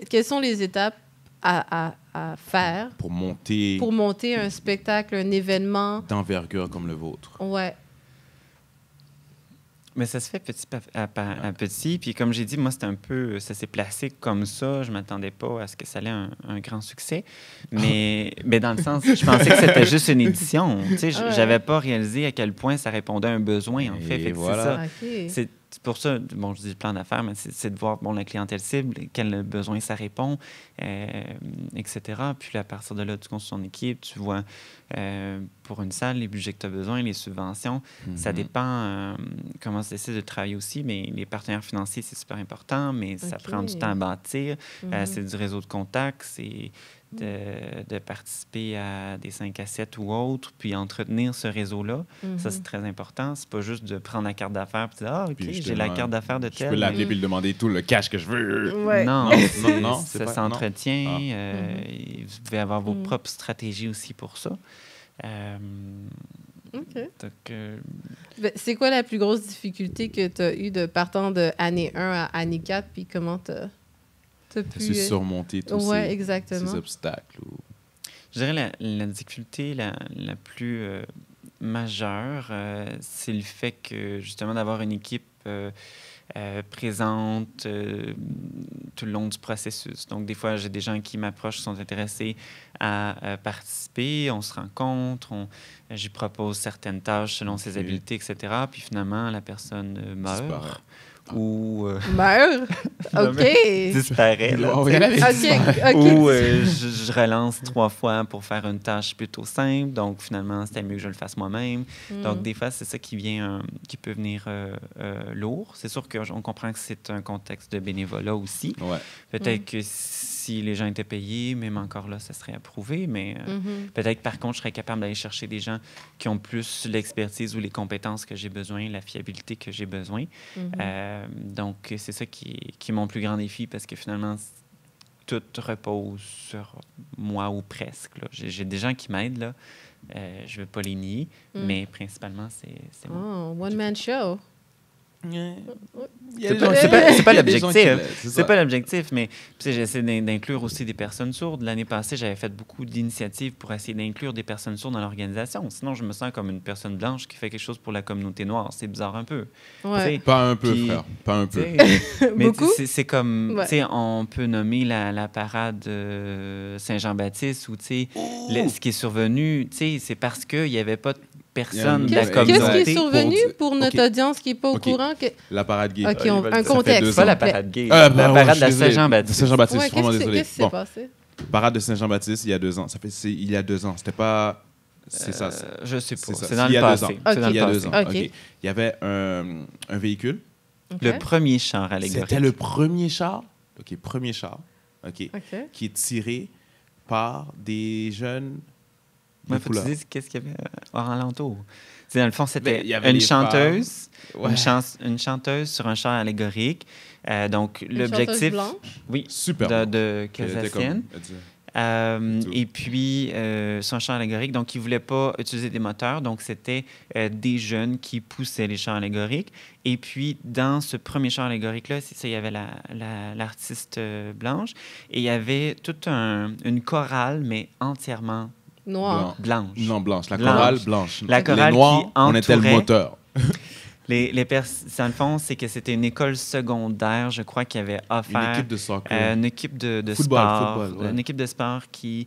Quelles sont les étapes à faire Pour monter pour monter un spectacle, un événement? d'envergure comme le vôtre. Ouais. Mais ça se fait petit à petit. Puis comme j'ai dit, moi, c'était un peu... Ça s'est placé comme ça. Je m'attendais pas à ce que ça allait un grand succès. Mais dans le sens, je pensais que c'était juste une édition. Tu sais, Ouais. j'avais pas réalisé à quel point ça répondait à un besoin, en fait. Et Fait que voilà. c'est ça. OK. C'est pour ça, bon, je dis le plan d'affaires, mais c'est de voir la clientèle cible, quel besoin ça répond, etc. Puis à partir de là, tu construis ton équipe, tu vois pour une salle les budgets que tu as besoin, les subventions. Ça dépend comment tu décides de travailler aussi, mais les partenaires financiers, c'est super important, mais ça OK. prend du temps à bâtir. C'est du réseau de contacts, c'est de participer à des 5 à 7 ou autres, puis entretenir ce réseau-là. Ça, c'est très important. C'est pas juste de prendre la carte d'affaires et dire « Ah, OK, Puis j'ai la carte d'affaires de Je tel. » peux l'appeler puis lui demander tout le cash que je veux. Ouais. Non, non, c'est ça pas- s'entretient. non. Et vous devez avoir vos propres stratégies aussi pour ça. OK. Donc, Ben, c'est quoi la plus grosse difficulté que tu as eue de partant de année 1 à année 4, puis comment tu as Je pu... suis surmonter tous Ouais, ces exactement. obstacles. je dirais la difficulté la plus majeure, c'est le fait que, justement, d'avoir une équipe présente tout le long du processus. Donc, des fois, j'ai des gens qui m'approchent, qui sont intéressés à participer. On se rencontre, j'y propose certaines tâches selon ses habiletés, etc. Puis finalement, la personne meurt Disparaît. ou Meurt? Non, OK. disparaît. là, Oh, tu sais. il y en avait OK. Ou je relance 3 fois pour faire une tâche plutôt simple. Donc, finalement, c'était mieux que je le fasse moi-même. Donc, des fois, c'est ça qui peut venir lourd. C'est sûr qu'on comprend que c'est un contexte de bénévolat aussi. Ouais. Peut-être que si si les gens étaient payés, même encore là, ça serait approuvé. Mais peut-être, par contre, je serais capable d'aller chercher des gens qui ont plus l'expertise ou les compétences que j'ai besoin, la fiabilité que j'ai besoin. Donc, c'est ça qui est mon plus grand défi parce que finalement, tout repose sur moi ou presque. Là. J'ai des gens qui m'aident, là. Je ne veux pas les nier, mais principalement, c'est moi. Oh, one-man show. C'est pas l'objectif. C'est pas l'objectif, mais j'essaie d'inclure aussi des personnes sourdes. L'année passée, j'avais fait beaucoup d'initiatives pour essayer d'inclure des personnes sourdes dans l'organisation. Sinon, je me sens comme une personne blanche qui fait quelque chose pour la communauté noire. C'est bizarre un peu. Ouais. Pas un peu, frère. Pas un peu. Mais Beaucoup? c'est comme, on peut nommer la parade Saint-Jean-Baptiste ou ce qui est survenu, c'est parce qu'il n'y avait pas de personne de la communauté. Qu'est-ce qui est survenu pour notre audience qui n'est pas au courant? La parade gay. OK, un contexte. Pas la parade gay. La parade de la Saint-Jean-Baptiste. Saint-Jean-Baptiste, je suis vraiment désolé. Qu'est-ce qui s'est passé? Parade de Saint-Jean-Baptiste, il y a 2 ans. Il y a 2 ans. C'était pas... C'est ça. Je sais pas. C'est C'est dans le passé. Il y a 2 ans. OK. Il y avait un véhicule. Le premier char allégorique. C'était le premier char. OK, premier char. OK. Qui est tiré par des jeunes... Il faut que tu dises qu'est-ce qu'il y avait hors alentour. Dans le fond, c'était une chanteuse, une chanteuse sur un char allégorique. Donc, l'objectif... blanche? Oui, super de Kazakhstan. Et puis, sur un char allégorique. Donc, ils ne voulaient pas utiliser des moteurs. Donc, c'était des jeunes qui poussaient les chars allégoriques. Et puis, dans ce premier char allégorique-là, il y avait l'artiste blanche. Et il y avait toute une chorale, mais entièrement blanche. Non, blanche. La chorale blanche. La chorale les noirs, qui entourait... on était le moteur. Dans le fond, c'est que c'était une école secondaire, je crois, qui avait offert... Une équipe de soccer. Une équipe de football, sport. Ouais. Une équipe de sport qui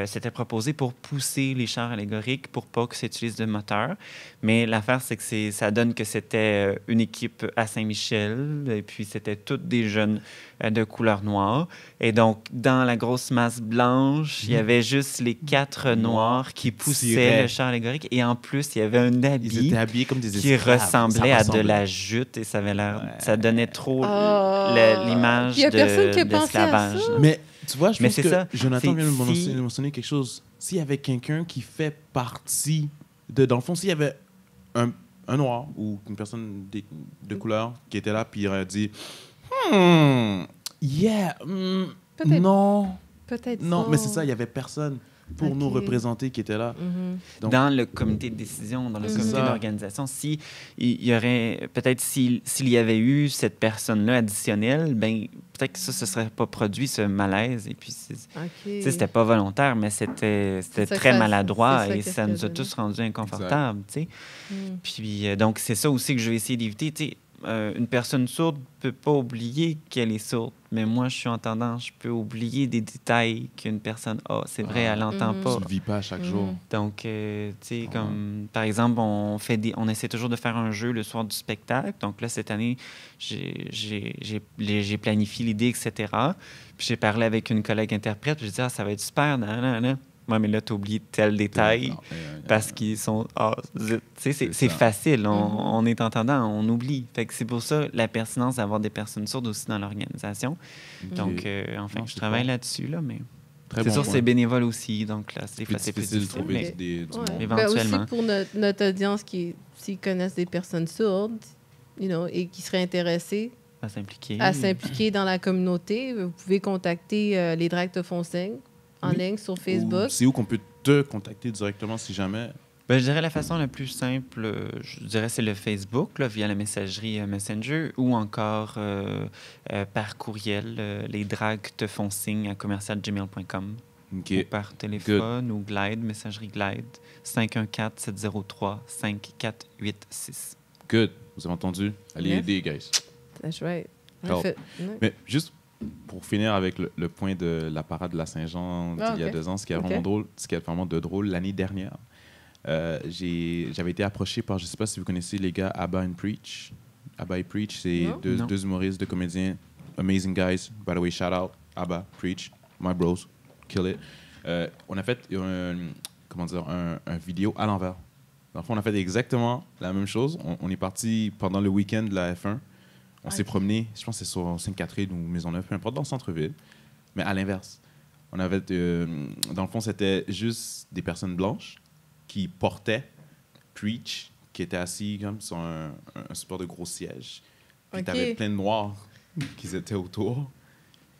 s'était proposée pour pousser les chars allégoriques pour pas que ça utilise de moteur. Mais l'affaire, c'est que ça donne que c'était une équipe à Saint-Michel, et puis c'était toutes des jeunes de couleur noire. Et donc, dans la grosse masse blanche, il y avait juste les 4 noirs qui poussaient le char allégorique. Et en plus, il y avait un habit Ils étaient habillés comme des qui esclaves. ressemblait à de la jute et ça avait l'air... Ça donnait trop l'image de l'esclavage. Mais tu vois, je pense que ça. Jonathan vient de mentionner quelque chose. S'il y avait quelqu'un qui fait partie de... Dans le fond, s'il y avait un noir ou une personne de couleur qui était là, puis il aurait dit... non. Peut-être non, mais c'est ça, il n'y avait personne pour nous représenter qui était là. Donc, dans le comité de décision, dans le comité d'organisation, il y aurait peut-être s'il y avait eu cette personne-là additionnelle, ben peut-être que ça ne se serait pas produit, ce malaise. Et puis, c'était pas volontaire, mais c'était très maladroit et ça nous a tous rendus inconfortables. Puis, donc, c'est ça aussi que je vais essayer d'éviter. Une personne sourde ne peut pas oublier qu'elle est sourde. Mais moi, je suis entendant, je peux oublier des détails qu'une personne a. C'est vrai, elle n'entend pas. Tu ne le vis pas chaque jour. Donc, tu sais, comme par exemple, on essaie toujours de faire un jeu le soir du spectacle. Donc là, cette année, j'ai planifié l'idée, etc. Puis j'ai parlé avec une collègue interprète. Puis je dis, ça va être super. Ouais, mais là, tu oublies tel détail parce qu'ils sont... c'est facile. On est entendant, on oublie. Fait que c'est pour ça la pertinence d'avoir des personnes sourdes aussi dans l'organisation. Donc, enfin, je travaille là-dessus, là, mais... C'est sûr, c'est bénévole aussi, donc là, c'est difficile de trouver des éventuellement. Aussi pour notre audience s'ils connaissent des personnes sourdes, et qui seraient intéressées à s'impliquer dans la communauté, vous pouvez contacter les Drags te font signe en ligne sur Facebook. C'est où qu'on peut te contacter directement si jamais? Je dirais la façon la plus simple, c'est le Facebook, là, via la messagerie Messenger, ou encore par courriel, les drags te font signe à commercial@gmail.com. Ou par téléphone ou Glide, messagerie Glide, 514-703-5486. Good. Vous avez entendu? Allez aider, guys. That's right. Mais juste pour finir avec le point de la parade de la Saint-Jean il y a 2 ans, ce qui est vraiment drôle, l'année dernière, j'avais été approché par, je ne sais pas si vous connaissez les gars, Abba and Preach. Abba et Preach, c'est deux humoristes, 2 comédiens, amazing guys. By the way, shout out, Abba, Preach, my bros, kill it. On a fait un vidéo à l'envers. Dans le fond, on a fait exactement la même chose. On est parti pendant le week-end de la F1. On s'est promené, je pense que c'est sur Sainte-Catherine ou Maisonneuve, peu importe, dans le centre-ville. mais à l'inverse. On avait, dans le fond, c'était juste des personnes blanches qui portaient Preach, qui étaient assis comme sur un support de gros siège. Puis Ok. t'avais plein de noirs qui étaient autour.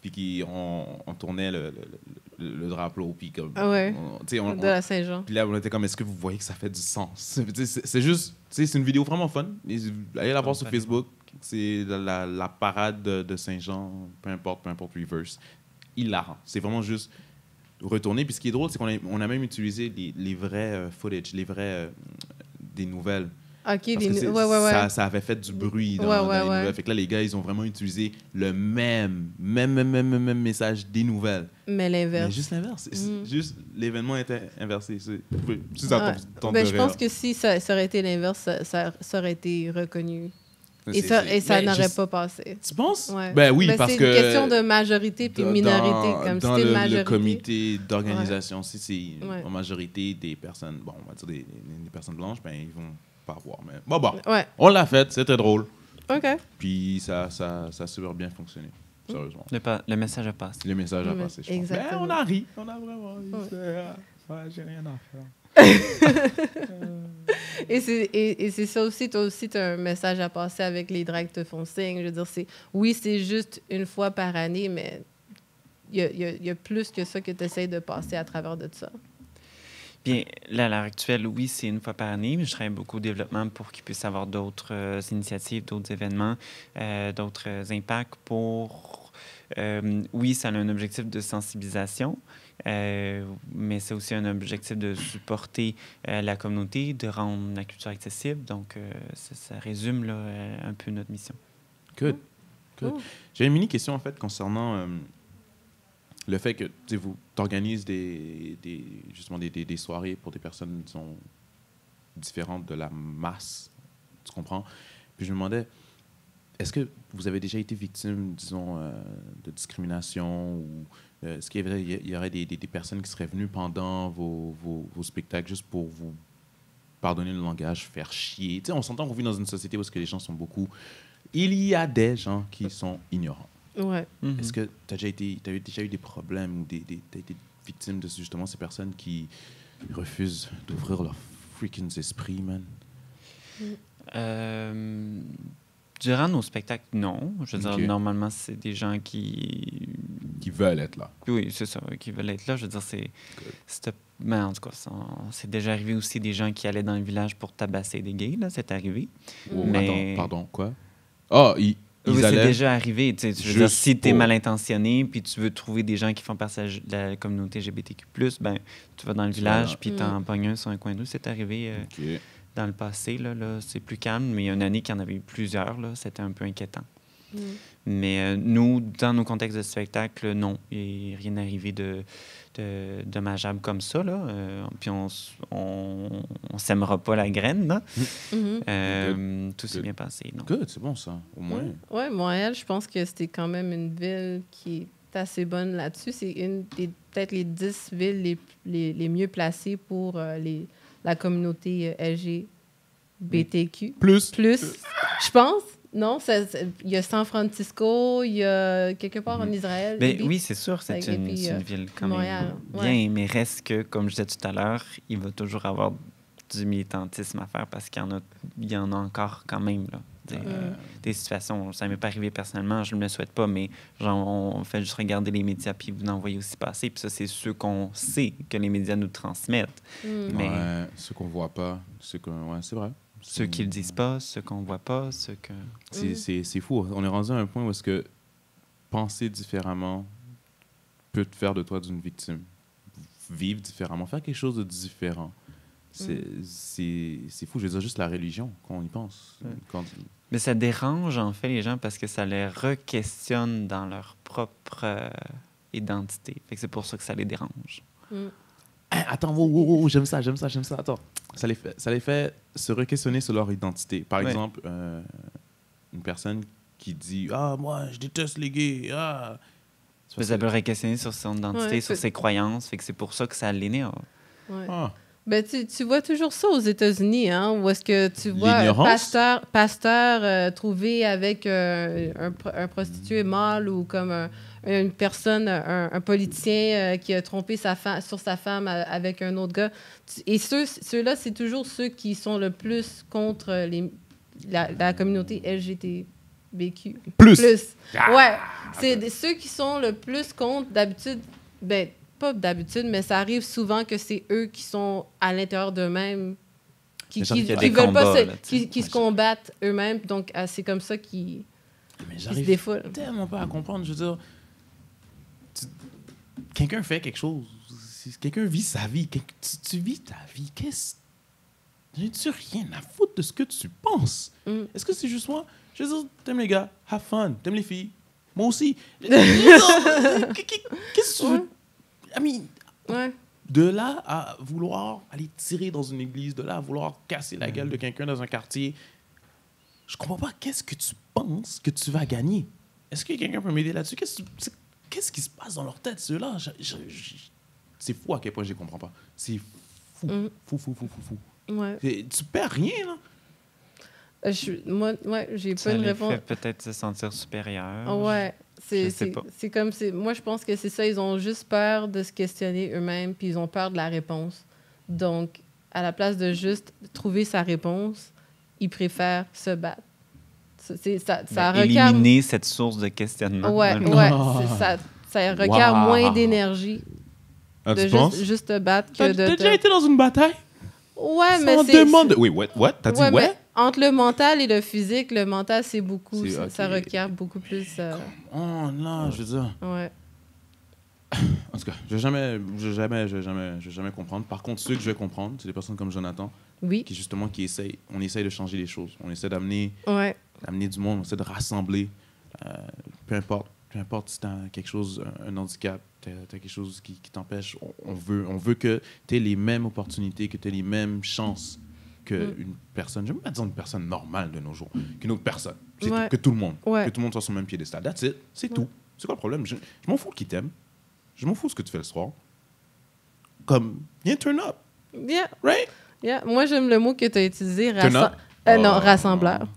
Puis on tournait le drapeau. Puis comme, Ah ouais. on, De la Saint-Jean. puis là, on était comme, est-ce que vous voyez que ça fait du sens? C'est juste, c'est une vidéo vraiment fun. Allez la voir sur Facebook. C'est la parade de Saint-Jean, peu importe Reverse. Hilarant. C'est vraiment juste retourner. Puis ce qui est drôle, c'est qu'on a même utilisé les vrais footage, les vrais des nouvelles. OK, Parce que ouais. ça avait fait du bruit dans Ouais, les nouvelles. Fait que là, les gars, ils ont vraiment utilisé le même message des nouvelles. Mais Mais l'inverse. juste l'inverse. Juste l'événement était inversé. Si Ouais. tente Ben, de je rire. pense que si ça aurait été l'inverse, ça aurait été reconnu. Et ça Ben, n'aurait pas passé. Tu penses? Ouais. Ben oui, Ben, parce c'est que... une question de majorité puis minorité. Comme dans si t'es le majorité. comité d'organisation, si c'est Ouais. en majorité des personnes, bon, on va dire des personnes blanches, ben ils vont pas avoir. Mais bon, Ouais. on l'a fait, c'était drôle. OK. Puis ça a super bien fonctionné, sérieusement. Le message a passé. Le message a passé, je pense. Exactement. Ben, on a ri, on a vraiment ri. J'ai rien à faire. Et c'est ça aussi, toi aussi, tu as un message à passer avec les drags te font signe. Je veux dire, c'est juste une fois par année, mais il y a plus que ça que tu essaies de passer à travers de ça. Bien, là, à l'heure actuelle, oui, c'est une fois par année, mais je travaille beaucoup au développement pour qu'il puisse y avoir d'autres initiatives, d'autres événements, d'autres impacts pour... oui, ça a un objectif de sensibilisation, mais c'est aussi un objectif de supporter la communauté, de rendre la culture accessible. Donc, ça résume là, un peu notre mission. Good. Cool. J'ai une mini-question, en fait, concernant le fait que vous t'organises justement des soirées pour des personnes, disons, différentes de la masse. Tu comprends? Puis je me demandais, est-ce que vous avez déjà été victime, disons, de discrimination ou est-ce qu'il y aurait des personnes qui seraient venues pendant vos spectacles juste pour vous pardonner le langage, faire chier? Tu sais, on s'entend qu'on vit dans une société où les gens sont beaucoup... Il y a des gens qui sont ignorants. Ouais. Mm-hmm. Est-ce que tu as déjà eu des problèmes ou tu as été victime de justement ces personnes qui refusent d'ouvrir leur freaking esprit, man? Durant nos spectacles, non. Je veux Ok. dire, normalement, c'est des gens qui veulent être là. Oui, c'est ça, qui veulent être là. Je veux dire, mais en tout cas, c'est déjà arrivé aussi des gens qui allaient dans le village pour tabasser des gays, là, c'est arrivé. Oh, Mais... Pardon, quoi? Ah, ils Oui, c'est allaient... déjà arrivé. Tu sais, je veux dire, si tu es mal intentionné puis tu veux trouver des gens qui font partie de la communauté LGBTQ+, ben, tu vas dans le village puis t'en pognes un sur un coin de rue. C'est arrivé dans le passé. Là, c'est plus calme, mais il y a une année qu'il y en avait eu plusieurs. Là, c'était un peu inquiétant. Mais nous, dans nos contextes de spectacle, non. Il n'est rien arrivé de dommageable comme ça. Là. Puis on sèmera pas la graine. Là. Tout s'est bien passé. Non. Good, c'est bon ça, au moins. Oui, Montréal, je pense que c'était quand même une ville qui est assez bonne là-dessus. C'est peut-être les 10 villes les mieux placées pour la communauté LGBTQ. Plus. Je pense. Non, il y a San Francisco, il y a quelque part en Israël. Ben, oui, c'est sûr, c'est une ville quand Montréal, même bien, mais reste que, comme je disais tout à l'heure, il va toujours avoir du militantisme à faire parce qu'il y en a encore quand même. Là, des situations, ça ne m'est pas arrivé personnellement, je ne me le souhaite pas, mais genre, on fait juste regarder les médias puis vous en voyez aussi passer. Puis ça, c'est ceux qu'on sait que les médias nous transmettent. Mais ceux qu'on ne voit pas, c'est vrai. Ceux qui le disent pas, ceux qu'on voit pas, ceux que... C'est fou. On est rendu à un point où est-ce que penser différemment peut te faire de toi d'une victime. Vivre différemment, faire quelque chose de différent. C'est fou. Je veux dire, juste la religion, quand on y pense. Mais ça dérange, en fait, les gens parce que ça les re-questionne dans leur propre identité. Fait que c'est pour ça que ça les dérange. Attends, wow, j'aime ça. Attends. Ça les fait se re-questionner sur leur identité. Par exemple, une personne qui dit « Ah, moi, je déteste les gays. Ah. » Ça peut re-questionner sur son identité, sur ses croyances. Fait que c'est pour ça que ça l'énerve. Ouais. Ben, tu vois toujours ça aux États-Unis, hein, où est-ce que tu vois un L'ignorance? pasteur trouvé avec un prostitué mâle ou comme une personne, un politicien qui a trompé sur sa femme avec un autre gars. Et ceux-là, c'est toujours ceux qui sont le plus contre la communauté LGBTQ. Plus. Ouais. C'est ceux qui sont le plus contre, d'habitude, ben, pas d'habitude, mais ça arrive souvent que c'est eux qui sont à l'intérieur d'eux-mêmes, qui veulent pas qui se combattent eux-mêmes. Donc, c'est comme ça qu'ils se défoulent. Tellement pas à comprendre. Je veux dire, quelqu'un fait quelque chose. Quelqu'un vit sa vie. Tu vis ta vie. J'ai-tu rien à foutre de ce que tu penses? Est-ce que c'est juste moi? Je veux dire, t'aimes les gars, have fun. T'aimes les filles? Moi aussi. Qu'est-ce que tu veux? I mean, de là à vouloir aller tirer dans une église, de là à vouloir casser la gueule de quelqu'un dans un quartier, je comprends pas qu'est-ce que tu penses que tu vas gagner. Est-ce que quelqu'un peut m'aider là-dessus? Qu'est-ce qui se passe dans leur tête, ceux-là? C'est fou à quel point je ne comprends pas. C'est fou. Fou. Ouais. Tu perds rien, là. Moi, j'ai pas une réponse. Ça les fait peut-être se sentir supérieur. Ouais. C'est comme moi, je pense que c'est ça. Ils ont juste peur de se questionner eux-mêmes, puis ils ont peur de la réponse. Donc, à la place de juste trouver sa réponse, ils préfèrent se battre. Ça requiert... Éliminer cette source de questionnement. Ouais. Ça requiert moins d'énergie de juste te battre que de... T'as déjà été dans une bataille? Ouais, mais Oui, what? T'as dit mais entre le mental et le physique, le mental, c'est beaucoup... Ça requiert beaucoup plus... Oh non, je veux dire... Ouais. En tout cas, je vais jamais comprendre. Par contre, ceux que je vais comprendre, c'est des personnes comme Jonathan, qui essayent. On essaye de changer les choses. On essaie d'amener du monde, on essaie de rassembler. Peu importe si tu as quelque chose, un handicap, tu as quelque chose qui t'empêche. On veut que tu aies les mêmes opportunités, que tu aies les mêmes chances qu'une personne. Je ne veux pas dire une personne normale de nos jours, qu'une autre personne. C'est tout, que tout le monde. Que tout le monde soit sur le même piédestal. That's it. C'est tout. C'est quoi le problème? Je m'en fous qui t'aime. Je m'en fous de ce que tu fais le soir. Comme, viens, turn up. Yeah. Right? Yeah. Moi, j'aime le mot que tu as utilisé. Turn up? Non, rassembleur.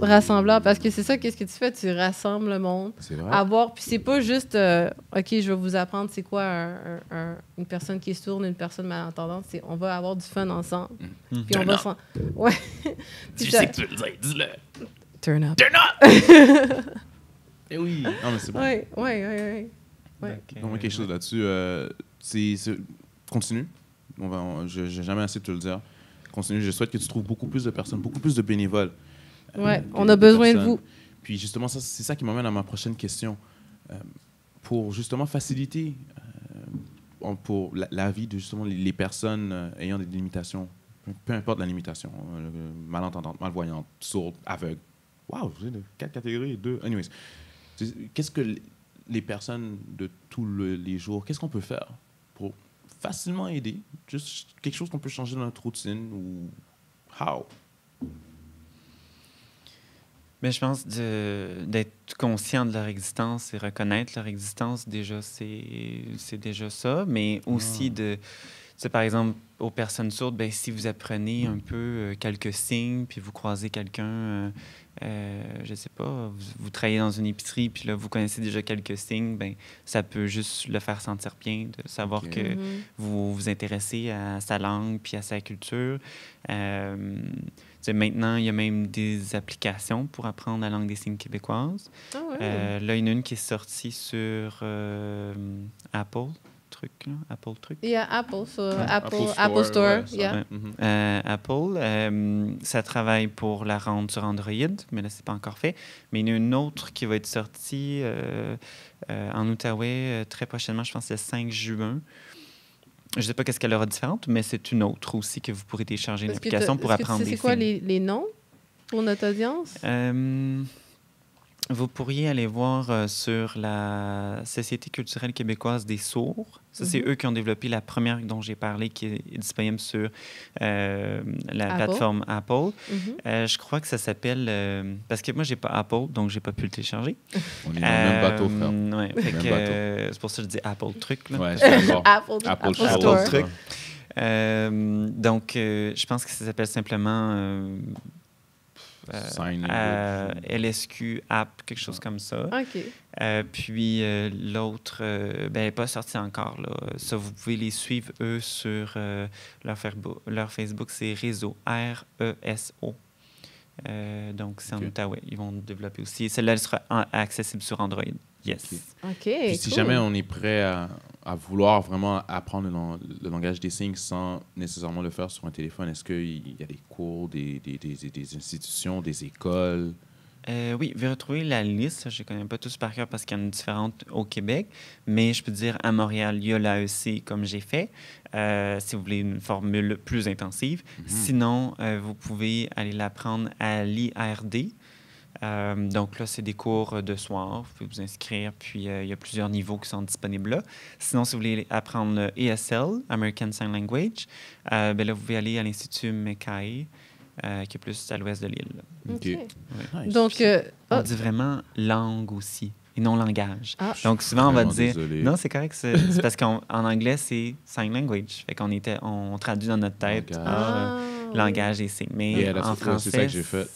Rassembleur, parce que c'est ça, qu'est-ce que tu fais? Tu rassembles le monde. C'est vrai. Puis c'est pas juste, OK, je vais vous apprendre c'est quoi une personne qui est sourde, une personne malentendante. C'est on va avoir du fun ensemble. Puis on va s'en... Ouais. Tu sais que tu veux le dire, dis-le. Turn up. Turn up! Eh oui. Non, mais c'est bon. Ouais. Donc, quelque chose là-dessus. Continue. Je n'ai jamais assez de te le dire. Continue. Je souhaite que tu trouves beaucoup plus de personnes, beaucoup plus de bénévoles. On a besoin de vous. Puis justement, c'est ça qui m'amène à ma prochaine question. Pour justement faciliter pour la vie de justement les personnes ayant des limitations, peu importe la limitation, malentendante, malvoyante, sourde, aveugle. Wow, vous avez 4 catégories, 2. Anyways, qu'est-ce que les personnes de tous les jours, qu'est-ce qu'on peut faire pour facilement aider? Juste quelque chose qu'on peut changer dans notre routine ou how? Mais je pense d'être conscient de leur existence et reconnaître leur existence, déjà, c'est déjà ça. Mais aussi par exemple, aux personnes sourdes, ben, si vous apprenez un peu quelques signes, puis vous croisez quelqu'un, je sais pas, vous travaillez dans une épicerie, puis là, vous connaissez déjà quelques signes, ben, ça peut juste le faire sentir bien, de savoir que vous vous intéressez à sa langue, puis à sa culture. Maintenant, il y a même des applications pour apprendre la langue des signes québécoise. Là, il y en a une qui est sortie sur Apple Truc. Il y a Apple sur Apple Store. Yeah. Apple, ça travaille pour la rendre sur Android, mais là, c'est pas encore fait. Mais il y en a une autre qui va être sortie en Outaouais très prochainement, je pense le 5 juin. Je ne sais pas qu'est-ce qu'elle aura de différente, mais c'est une autre aussi que vous pourrez télécharger une application pour apprendre des signes. C'est quoi les noms pour notre audience? Vous pourriez aller voir sur la Société culturelle québécoise des sourds. Ça, c'est eux qui ont développé la première dont j'ai parlé, qui est disponible sur la plateforme Apple. Je crois que ça s'appelle... parce que moi, j'ai pas Apple, donc j'ai pas pu le télécharger. On est dans le même bateau, frère. C'est pour ça que je dis Apple Truc. Là. Ouais, je suis d'accord. Apple Store. Truc. Donc, je pense que ça s'appelle simplement Sign language. LSQ App, quelque chose comme ça. OK. Puis l'autre, ben, n'est pas sorti encore. Là. Ça, vous pouvez les suivre, eux, sur leur Facebook, c'est Réseau, RESO. Donc, c'est en Outaouais. Ils vont développer aussi. Celle-là, elle sera accessible sur Android. Yes. OK. Puis si jamais on est prêt à vouloir vraiment apprendre le langage des signes sans nécessairement le faire sur un téléphone, est-ce qu'il y a des cours, des institutions, des écoles? Oui, vous retrouvez la liste. Je ne connais pas tous par cœur parce qu'il y en a différentes au Québec. Mais je peux dire, à Montréal, il y a l'AEC comme j'ai fait, si vous voulez une formule plus intensive. Sinon, vous pouvez aller l'apprendre à l'IRD. Donc là, c'est des cours de soir. Vous pouvez vous inscrire, puis il y a plusieurs niveaux qui sont disponibles là. Sinon, si vous voulez apprendre le ESL, American Sign Language, ben là, vous pouvez aller à l'Institut Mackay, qui est plus à l'ouest de l'île. OK. Ouais. Nice. Donc, on dit vraiment langue aussi, et non langage. Ah. Donc, souvent, on va dire... Désolé. Non, c'est correct. C'est parce qu'en anglais, c'est sign language. Fait qu'on on traduit dans notre tête langage et signes. Mais en français,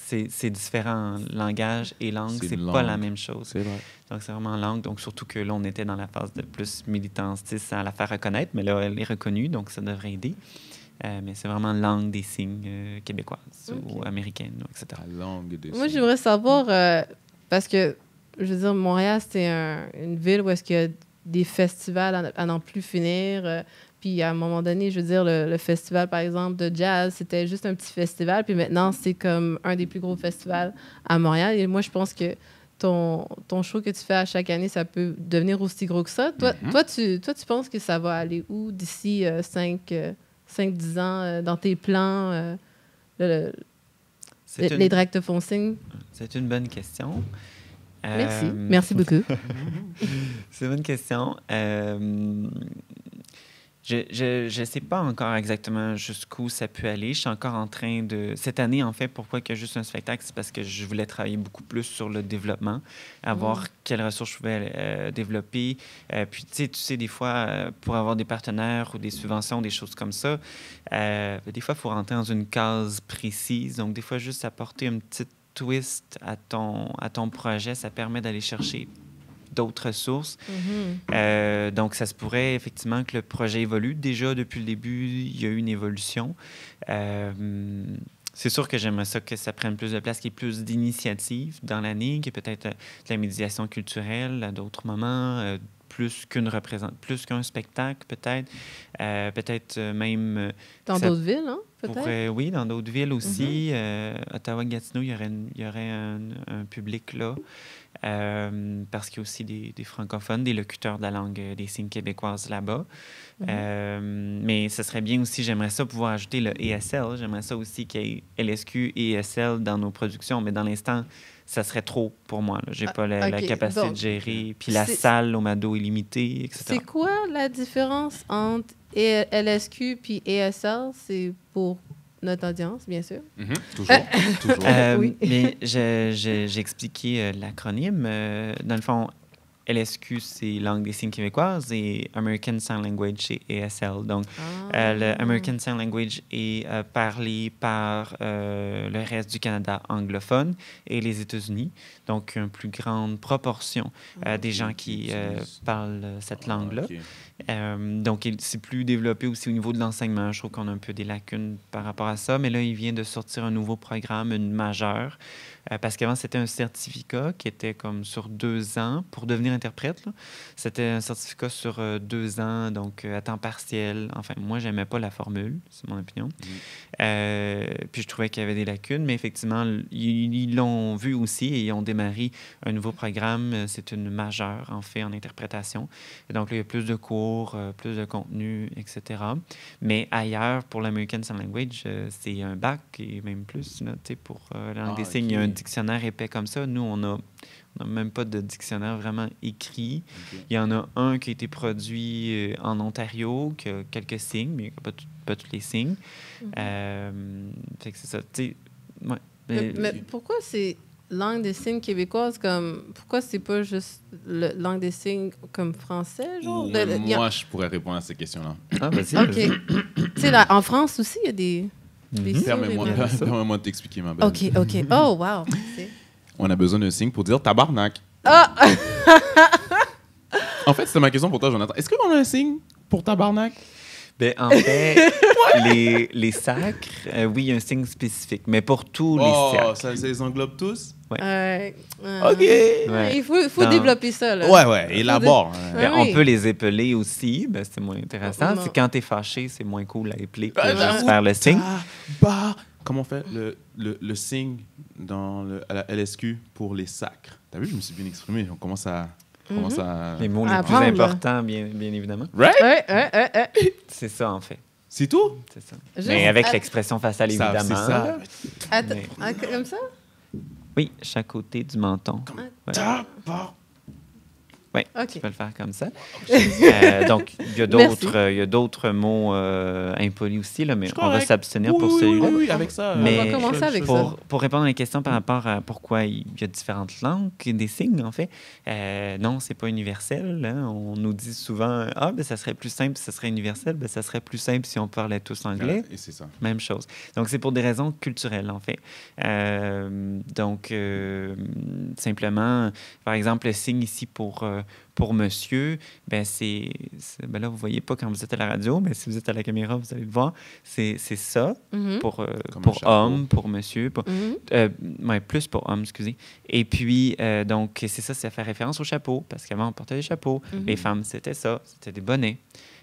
c'est différent. Langage et langue, c'est pas la même chose. C'est vrai. Donc, c'est vraiment langue. Donc, surtout que là, on était dans la phase de plus militantiste à la faire reconnaître. Mais là, elle est reconnue, donc ça devrait aider. Mais c'est vraiment langue des signes québécoises ou américaines, etc. La langue des signes. moi, j'aimerais savoir, parce que, je veux dire, Montréal, c'est une ville où est-ce qu'il y a des festivals à n'en plus finir. Puis, à un moment donné, je veux dire, le festival, par exemple, de jazz, c'était juste un petit festival. Puis maintenant, c'est comme un des plus gros festivals à Montréal. Et moi, je pense que ton show que tu fais à chaque année, ça peut devenir aussi gros que ça. Toi, tu penses que ça va aller où d'ici 5-10 ans dans tes plans, les drags te font signe? C'est une bonne question. Merci. Merci beaucoup. C'est une bonne question. Je ne sais pas encore exactement jusqu'où ça peut aller. Je suis encore en train de... Cette année, en fait, pourquoi qu'il y a juste un spectacle, c'est parce que je voulais travailler beaucoup plus sur le développement, à voir quelles ressources je pouvais développer. Puis, tu sais, des fois, pour avoir des partenaires ou des subventions, des choses comme ça, des fois, il faut rentrer dans une case précise. Donc, des fois, juste apporter un petit twist à ton projet, ça permet d'aller chercher d'autres sources. Donc, ça se pourrait effectivement que le projet évolue. Déjà, depuis le début, il y a eu une évolution. C'est sûr que j'aimerais ça que ça prenne plus de place, qu'il y ait plus d'initiatives dans l'année, qu'il y ait peut-être de la médiation culturelle à d'autres moments, plus qu'un spectacle, peut-être. Peut-être même... Dans d'autres villes, hein? Peut-être? Oui, dans d'autres villes aussi. Ottawa-Gatineau, il y aurait un public là. Parce qu'il y a aussi des francophones, des locuteurs de la langue des signes québécoises là-bas. Mais ce serait bien aussi, j'aimerais ça pouvoir ajouter le ESL. J'aimerais ça aussi qu'il y ait LSQ et ESL dans nos productions. Mais dans l'instant, ça serait trop pour moi. Je n'ai pas la capacité de gérer. Puis la salle au Mado est limitée, etc. C'est quoi la différence entre LSQ et ESL? C'est pour notre audience, bien sûr. Toujours. Oui. Mais j'ai expliqué l'acronyme. Dans le fond, LSQ, c'est Langue des signes québécoises et American Sign Language, c'est ESL. Donc, le American Sign Language est parlé par le reste du Canada anglophone et les États-Unis. Donc, une plus grande proportion des gens qui parlent cette langue-là. Donc, c'est plus développé aussi au niveau de l'enseignement. Je trouve qu'on a un peu des lacunes par rapport à ça. Mais là, il vient de sortir un nouveau programme, une majeure. Parce qu'avant, c'était un certificat qui était comme sur 2 ans pour devenir interprète. Là. C'était un certificat sur 2 ans, donc à temps partiel. Enfin, moi, j'aimais pas la formule, c'est mon opinion. Puis je trouvais qu'il y avait des lacunes, mais effectivement, ils l'ont vu aussi et ils ont démarré un nouveau programme. C'est une majeure, en fait, en interprétation. Et donc là, il y a plus de cours, plus de contenu, etc. Mais ailleurs, pour l'American Sign Language, c'est un bac et même plus. Là, pour la langue des signes, il y a un dictionnaire épais comme ça. Nous, on n'a même pas de dictionnaire vraiment écrit. Il y en a un qui a été produit en Ontario, qui a quelques signes, mais pas tous les signes. Fait que c'est ça. Ouais. Mais pourquoi c'est langue des signes québécoise, comme... Pourquoi c'est pas juste langue des signes comme français, genre? Moi, je pourrais répondre à ces questions-là. Ah, vas-y. OK. Tu sais, en France aussi, il y a des signes. Permets-moi de t'expliquer, ma belle. OK. Oh, wow. C'est- On a besoin d'un signe pour dire tabarnak. Ah! En fait, c'était ma question pour toi, Jonathan. Est-ce qu'on a un signe pour tabarnak? Ben, en fait, les sacres, oui, il y a un signe spécifique, mais pour tous les sacres. Ça les englobe tous? OK. Ouais. Il faut développer ça, là. Ouais, élabore. Ben, oui. on peut les épeler aussi, ben, c'est moins intéressant. Non. C'est quand t'es fâché, c'est moins cool à épeler que j'avoue. juste faire le signe. Comment on fait le signe à la LSQ pour les sacres? T'as vu, je me suis bien exprimé. On commence à... Les mots les plus Apprendre, importants, bien évidemment. Right? Ouais. C'est ça, en fait. C'est tout? C'est ça. Juste Mais avec à- l'expression faciale, Ça, évidemment. c'est ça. là. Attends, Mais- comme ça? Oui, chaque côté du menton. Ouais. Oui, OK. tu peux le faire comme ça. Donc, il y a d'autres mots impolis aussi, là, mais on va s'abstenir pour celui-là. Oui, avec ça. Mais On va commencer avec ça. Pour répondre à la question par rapport à pourquoi il y a différentes langues, des signes, en fait, non, c'est pas universel. Hein. On nous dit souvent, ben, ça serait plus simple si ça serait universel. Ben, ça serait plus simple si on parlait tous anglais. Et c'est ça. Même chose. Donc, c'est pour des raisons culturelles, en fait. Simplement, par exemple, le signe ici pour monsieur, ben ben là, vous ne voyez pas quand vous êtes à la radio, mais si vous êtes à la caméra, vous allez le voir. C'est ça Mhm. pour Comme un chapeau. homme, pour monsieur, Mhm. ouais, plus pour homme, excusez. Et puis, donc, c'est ça, ça fait référence au chapeau, parce qu'avant, on portait des chapeaux. Mhm. Les femmes, c'était ça, c'était des bonnets.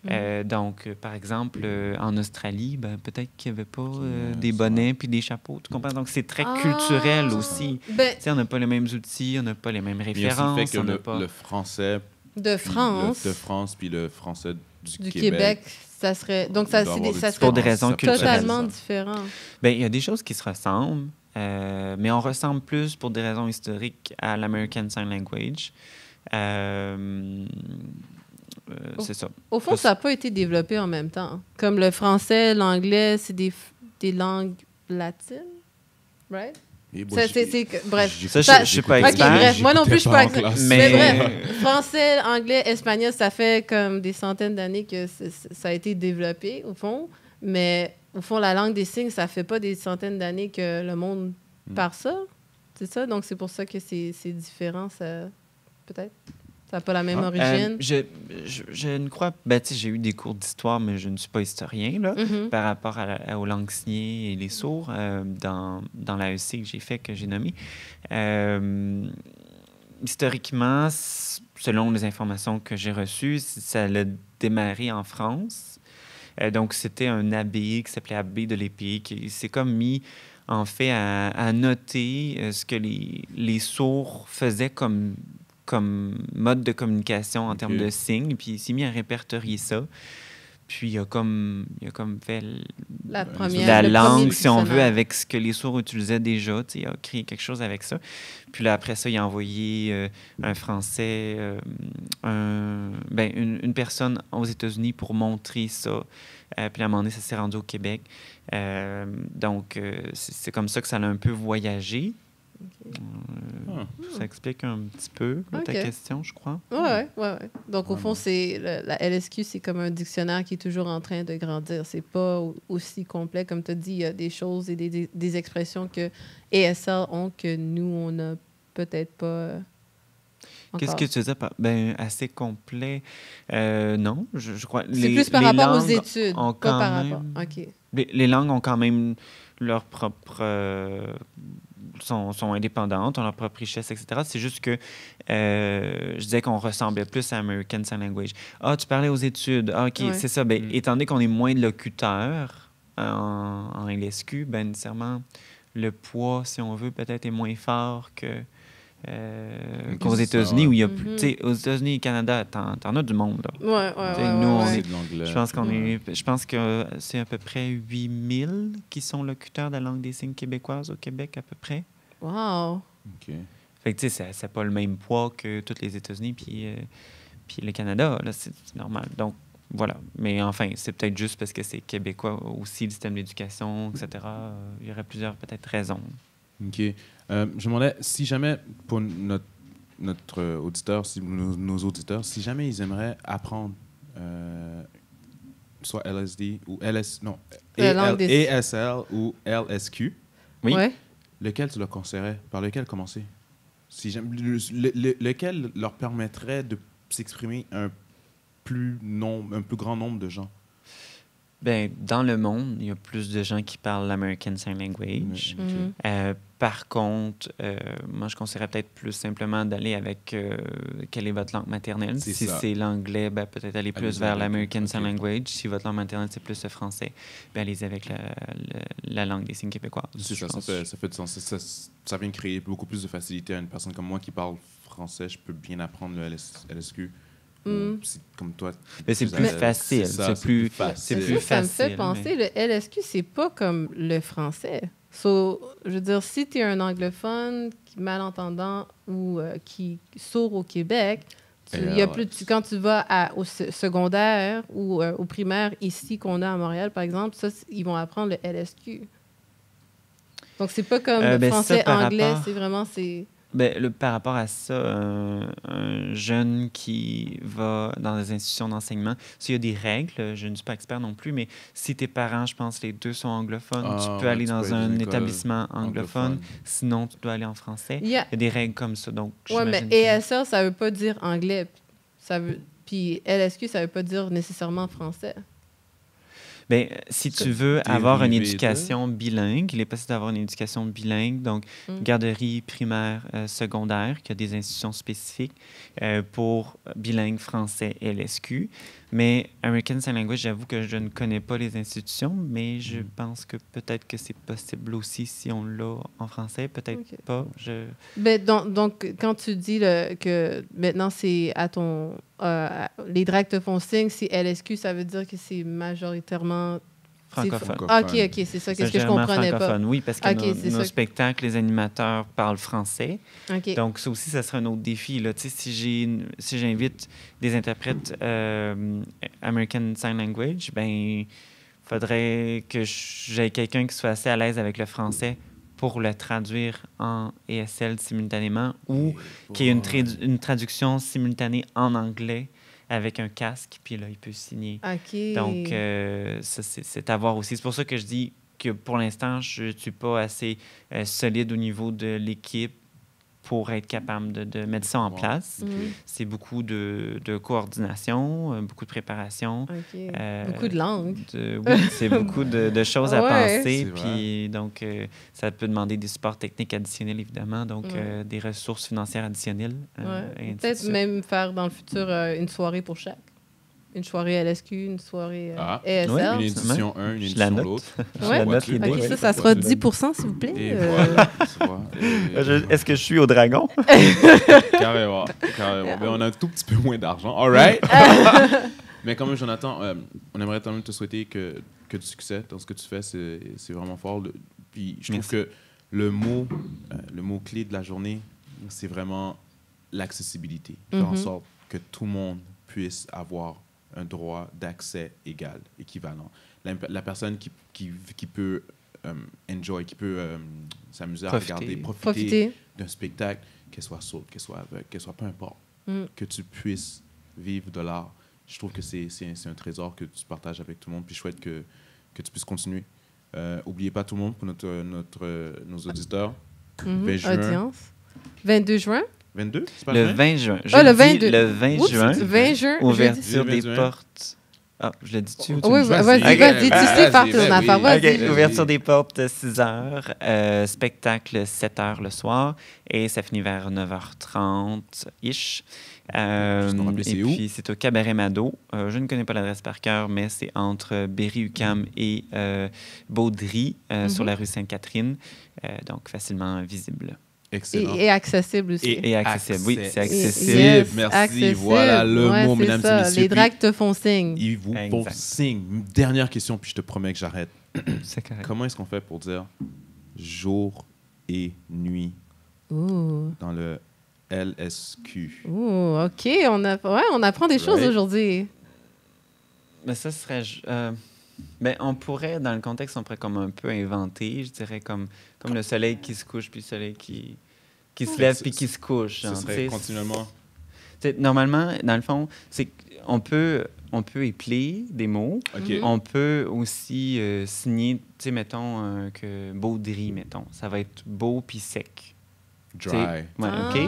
Mhm. Donc, par exemple, en Australie, ben, peut-être qu'il n'y avait pas des c'est bonnets puis des chapeaux, tu comprends? Donc, c'est très Ah! culturel aussi. Ben, Tu sais, on n'a pas les mêmes outils, on n'a pas les mêmes Il y a aussi références. le fait que on n'a pas... le français de France, de France puis le français du Québec, ça serait... Donc, ça, doit c'est avoir des- des ça Pour serait des raisons culturelles. totalement différent. Ben, il y a des choses qui se ressemblent, mais on ressemble plus pour des raisons historiques à l'American Sign Language. C'est ça. Au fond, Parce- ça n'a pas été développé en même temps. Comme le français, l'anglais, c'est des langues latines, right? Et bon, Bref. Ça, je suis pas OK, expert. bref, moi non plus, je suis pas expert. classe. Mais Mais- bref, français, anglais, espagnol, ça fait comme des centaines d'années que ça a été développé, au fond. Mais au fond, la langue des signes, ça fait pas des centaines d'années que le monde parle ça. C'est ça? Donc, c'est pour ça que c'est différent, ça, peut-être? Ça n'a pas la même origine? Je ne crois... Ben, tu sais, j'ai eu des cours d'histoire, mais je ne suis pas historien, là. Mhm. Par rapport aux langues signées et les sourds dans l'AEC que j'ai fait, que j'ai nommé. Historiquement, selon les informations que j'ai reçues, ça a démarré en France. Donc, c'était un abbé qui s'appelait Abbé de l'Épée qui s'est comme mis, en fait, à noter ce que les sourds faisaient comme mode de communication en termes de signes. Puis, il s'est mis à répertorier ça. Puis, il a comme fait La le première, le langue, premier si on veut, dictionnaire. avec ce que les sourds utilisaient déjà. Tu sais, il a créé quelque chose avec ça. Puis là, après ça, il a envoyé un Français, une personne aux États-Unis pour montrer ça. Puis à un moment donné, ça s'est rendu au Québec. Donc, c'est comme ça que ça a un peu voyagé. Ça explique un petit peu ta OK. question, je crois. Ouais. Donc, au fond, la LSQ, c'est comme un dictionnaire qui est toujours en train de grandir. C'est pas aussi complet. Comme tu as dit, il y a des choses et des expressions que ESL ont que nous, on n'a peut-être pas encore. Qu'est-ce que tu disais par assez complet? Non, je crois. C'est plus par rapport aux langues études, ont pas quand par même- rapport. OK. Les langues ont quand même leur propre... sont indépendantes, ont leur propre richesse, etc. C'est juste que je disais qu'on ressemblait plus à American Sign Language. Ah, tu parlais aux études. Ah, OK, Ouais. c'est ça. Ben, étant donné qu'on est moins de locuteurs en LSQ, ben, nécessairement, le poids, si on veut, peut-être est moins fort qu'aux c'est ça, États-Unis, ouais. où il y a plus... Mhm. Tu sais, aux États-Unis et au Canada, t'en as du monde, là. Ouais. T'sais, nous, on C'est est- de l'anglais. Je pense que c'est à peu près 8000 qui sont locuteurs de la langue des signes québécoise au Québec, à peu près. Wow. OK. Fait que, tu sais, ça n'a pas le même poids que tous les États-Unis puis le Canada. Là, c'est normal. Donc, voilà. Mais enfin, c'est peut-être juste parce que c'est québécois aussi, le système d'éducation, etc. Il y aurait plusieurs, peut-être, raisons. OK. Je me demandais, si jamais, pour notre auditeur, nos auditeurs, si jamais ils aimeraient apprendre soit LSD ou non, ASL ou LSQ, Oui. Ouais. lequel tu leur conseillerais? Par lequel commencer? Si jamais, lequel leur permettrait de s'exprimer un plus grand nombre de gens? Ben, dans le monde, il y a plus de gens qui parlent l'American Sign Language. OK. Par contre, moi, je conseillerais peut-être plus simplement d'aller avec quelle est votre langue maternelle. C'est Si ça. c'est l'anglais, ben, peut-être aller plus Allez-y vers avec- l'American OK. Sign Language. Si votre langue maternelle, c'est plus le français, ben, allez-y avec la langue des signes québécoises. C'est je ça, pense. ça fait du sens. Ça vient créer beaucoup plus de facilité à une personne comme moi qui parle français. Je peux bien apprendre le LSQ. C'est comme toi. Mais c'est plus facile. ça, C'est plus facile. c'est plus Ça me fait facile, penser, le LSQ, c'est pas comme le français. So, je veux dire, si tu es un anglophone malentendant ou qui sourd au Québec, il y a plus, quand tu vas au secondaire ou au primaire ici qu'on a à Montréal, par exemple, ça, ils vont apprendre le LSQ. Donc, c'est pas comme ben, français, ça, par anglais, rapport- c'est vraiment... Ben, par rapport à ça, un jeune qui va dans des institutions d'enseignement, il y a des règles, je ne suis pas expert non plus, mais si tes parents, je pense, les deux sont anglophones, tu peux aller dans un établissement anglophone, sinon tu dois aller en français. Il y a des règles comme ça, donc Oui, mais j'imagine que- ASL, ça veut pas dire anglais. Puis LSQ, ça veut pas dire nécessairement français. Ben, si tu veux dérivé avoir une de- éducation bilingue, il est possible d'avoir une éducation bilingue, donc garderie primaire, secondaire, qui a des institutions spécifiques pour bilingue français LSQ. Mais American Sign Language, j'avoue que je ne connais pas les institutions, mais je pense que peut-être que c'est possible aussi si on l'a en français, peut-être Ok. pas. Ben, donc, quand tu dis que maintenant, c'est à ton... les drags te font signe, c'est LSQ, ça veut dire que c'est majoritairement... Francophone. Ah, OK, c'est ça. Qu'est-ce que je Généralement comprenais pas? francophone, oui, parce que Ok, c'est nos ça. spectacles, les animateurs parlent français. OK. Donc, ça aussi, ça serait un autre défi. Là. Tu sais, si j'invite des interprètes American Sign Language, ben il faudrait que j'aie quelqu'un qui soit assez à l'aise avec le français pour le traduire en ESL simultanément ou qu'il y ait une traduction simultanée en anglais avec un casque, puis là, il peut signer. OK. Donc, ça, c'est à voir aussi. C'est pour ça que je dis que pour l'instant, je ne suis pas assez solide au niveau de l'équipe pour être capable de mettre ça en place. C'est beaucoup de coordination, beaucoup de préparation. OK. Beaucoup de langues. Oui, c'est beaucoup de choses à Ouais. penser. C'est Puis, donc, ça peut demander des supports techniques additionnels, évidemment, donc des ressources financières additionnelles. Et ainsi de Peut-être suite. même faire dans le futur une soirée pour chaque. Une soirée LSQ, une soirée ESL. Ouais, Une édition 1, une Je la édition note. l'autre. Je la note, l'idée. OK, ça sera 10 s'il vous plaît. Et voilà, tu vois. Est-ce que je suis au dragon? Carrément. Mais on a un tout petit peu moins d'argent. All right. Mais quand même, Jonathan, on aimerait quand même te souhaiter que du succès dans ce que tu fais. C'est vraiment fort. Puis je trouve que le mot clé de la journée, c'est vraiment l'accessibilité. Faire en sorte que tout le monde puisse avoir un droit d'accès égal, équivalent. La personne qui peut enjoy, qui peut s'amuser à regarder, profiter d'un spectacle, qu'elle soit sourde, qu'elle soit aveugle, qu'elle soit peu importe, que tu puisses vivre de l'art. Je trouve que c'est un trésor que tu partages avec tout le monde, puis je souhaite que tu puisses continuer. Oubliez pas tout le monde pour nos auditeurs. 20 juin. Audience. 22 juin. 22? C'est pas Le juin? 20 juin. Ah, le Jeudi, 22. Le 20 Oups, juin. 20 juin. Ouverture jeudi. des portes. Ah, je l'ai dit-tu? ou tu Oui, le dis? vas-y, Ok. vas-y. Tu sais faire ton Ben affaire. oui. Vas-y. OK, ouverture des portes 6 h, spectacle 7 h le soir et ça finit vers 9h30-ish. Juste nous rappeler, c'est où? Puis c'est au Cabaret Mado. Je ne connais pas l'adresse par cœur, mais c'est entre Berry-UQAM et Baudry sur la rue Sainte-Catherine, donc facilement visible. Excellent. Et accessible aussi. Et accessible. Oui, c'est accessible. Yes, Merci. accessible. Voilà le Ouais, mot, c'est mesdames et ça. messieurs. Les Puis, drags te font signe. ils vous font Exact. signe. Dernière question, puis je te promets que j'arrête. C'est correct. Comment est-ce qu'on fait pour dire jour et nuit Ouh. dans le LSQ? Ouh, OK. On apprend des choses Right. aujourd'hui. Mais ça serait... Ben, on pourrait, dans le contexte, on pourrait comme un peu inventer, je dirais, comme le soleil qui se couche, puis le soleil qui se lève, puis qui se couche. Ce genre, serait tu sais. continuellement... Normalement, dans le fond, c'est qu'on peut épeler des mots. OK. Mhm. On peut aussi signer, tu sais, mettons, que Baudry, mettons. Ça va être beau puis sec. Dry. Ouais, Ah. OK?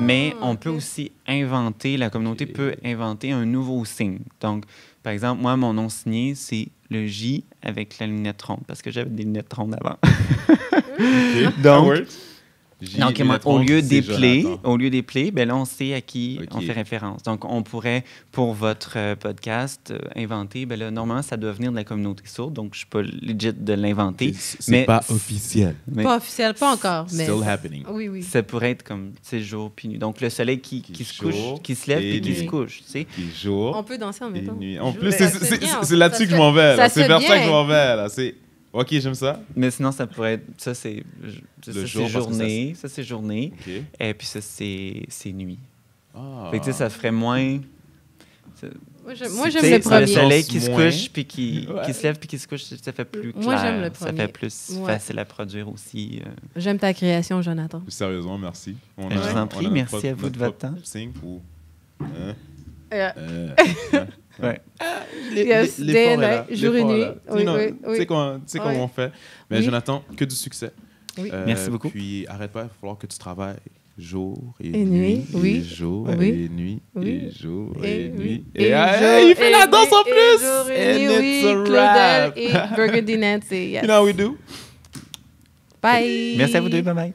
Mais on peut ok. aussi inventer, la communauté Ok. peut inventer un nouveau signe. Donc, par exemple, moi, mon nom signé, c'est le J avec la lunette ronde, parce que j'avais des lunettes rondes avant. OK. Donc, That works. J, Donc, lunette au ronde, lieu c'est d'épeler, Jonathan. ben là, on sait à qui OK. on fait référence. Donc, on pourrait, pour votre podcast, inventer, ben là, normalement, ça doit venir de la communauté sourde, donc je suis pas legit de l'inventer. C'est mais pas officiel. Mais Pas officiel, pas encore, mais... Still happening. Oui, oui. ça pourrait être comme, tu sais, jour puis nuit. Donc, le soleil qui se couche, jour qui se lève et puis qui nuit. se couche, tu sais. Qui jour On peut danser en et même temps. nuit. En Je- plus, ça se fait bien, c'est là-dessus que je m'en vais. ça là. se C'est fait vers ça que bien. je m'en vais. Là. C'est... OK, j'aime ça. Mais sinon, ça pourrait être, ça, c'est jour, parce que journée, ça, c'est journée, OK. et puis ça, c'est nuit. Ah. Fait que, tu sais, ça ferait moins... Moi, Tu j'aime sais, le le premier. soleil qui se Moins. couche, puis qui se lève, puis qui se couche, ça fait plus clair. Moi, j'aime le Ça premier. fait plus Ouais. facile à produire aussi. J'aime ta création, Jonathan. Sérieusement, merci. Je vous en prie, merci à vous de votre temps. Signe ou... Yeah. Ouais. Yes, day and night, jour et nuit. Oui, oui, Tu sais comment Oui. on fait. Mais Oui. Jonathan, que du succès. Oui. Merci beaucoup. Puis arrête pas, il va falloir que tu travailles jour et, Et nuit, oui. et jour Oui. et nuit, Oui. et jour Et et oui. nuit. Et Et ah, jour il fait la et danse en nuit, et plus! jour et And nuit, it's a oui, Claudel wrap. et Burgundy Nancy. Yes. You know how we do? Bye. Merci à vous deux, bye bye.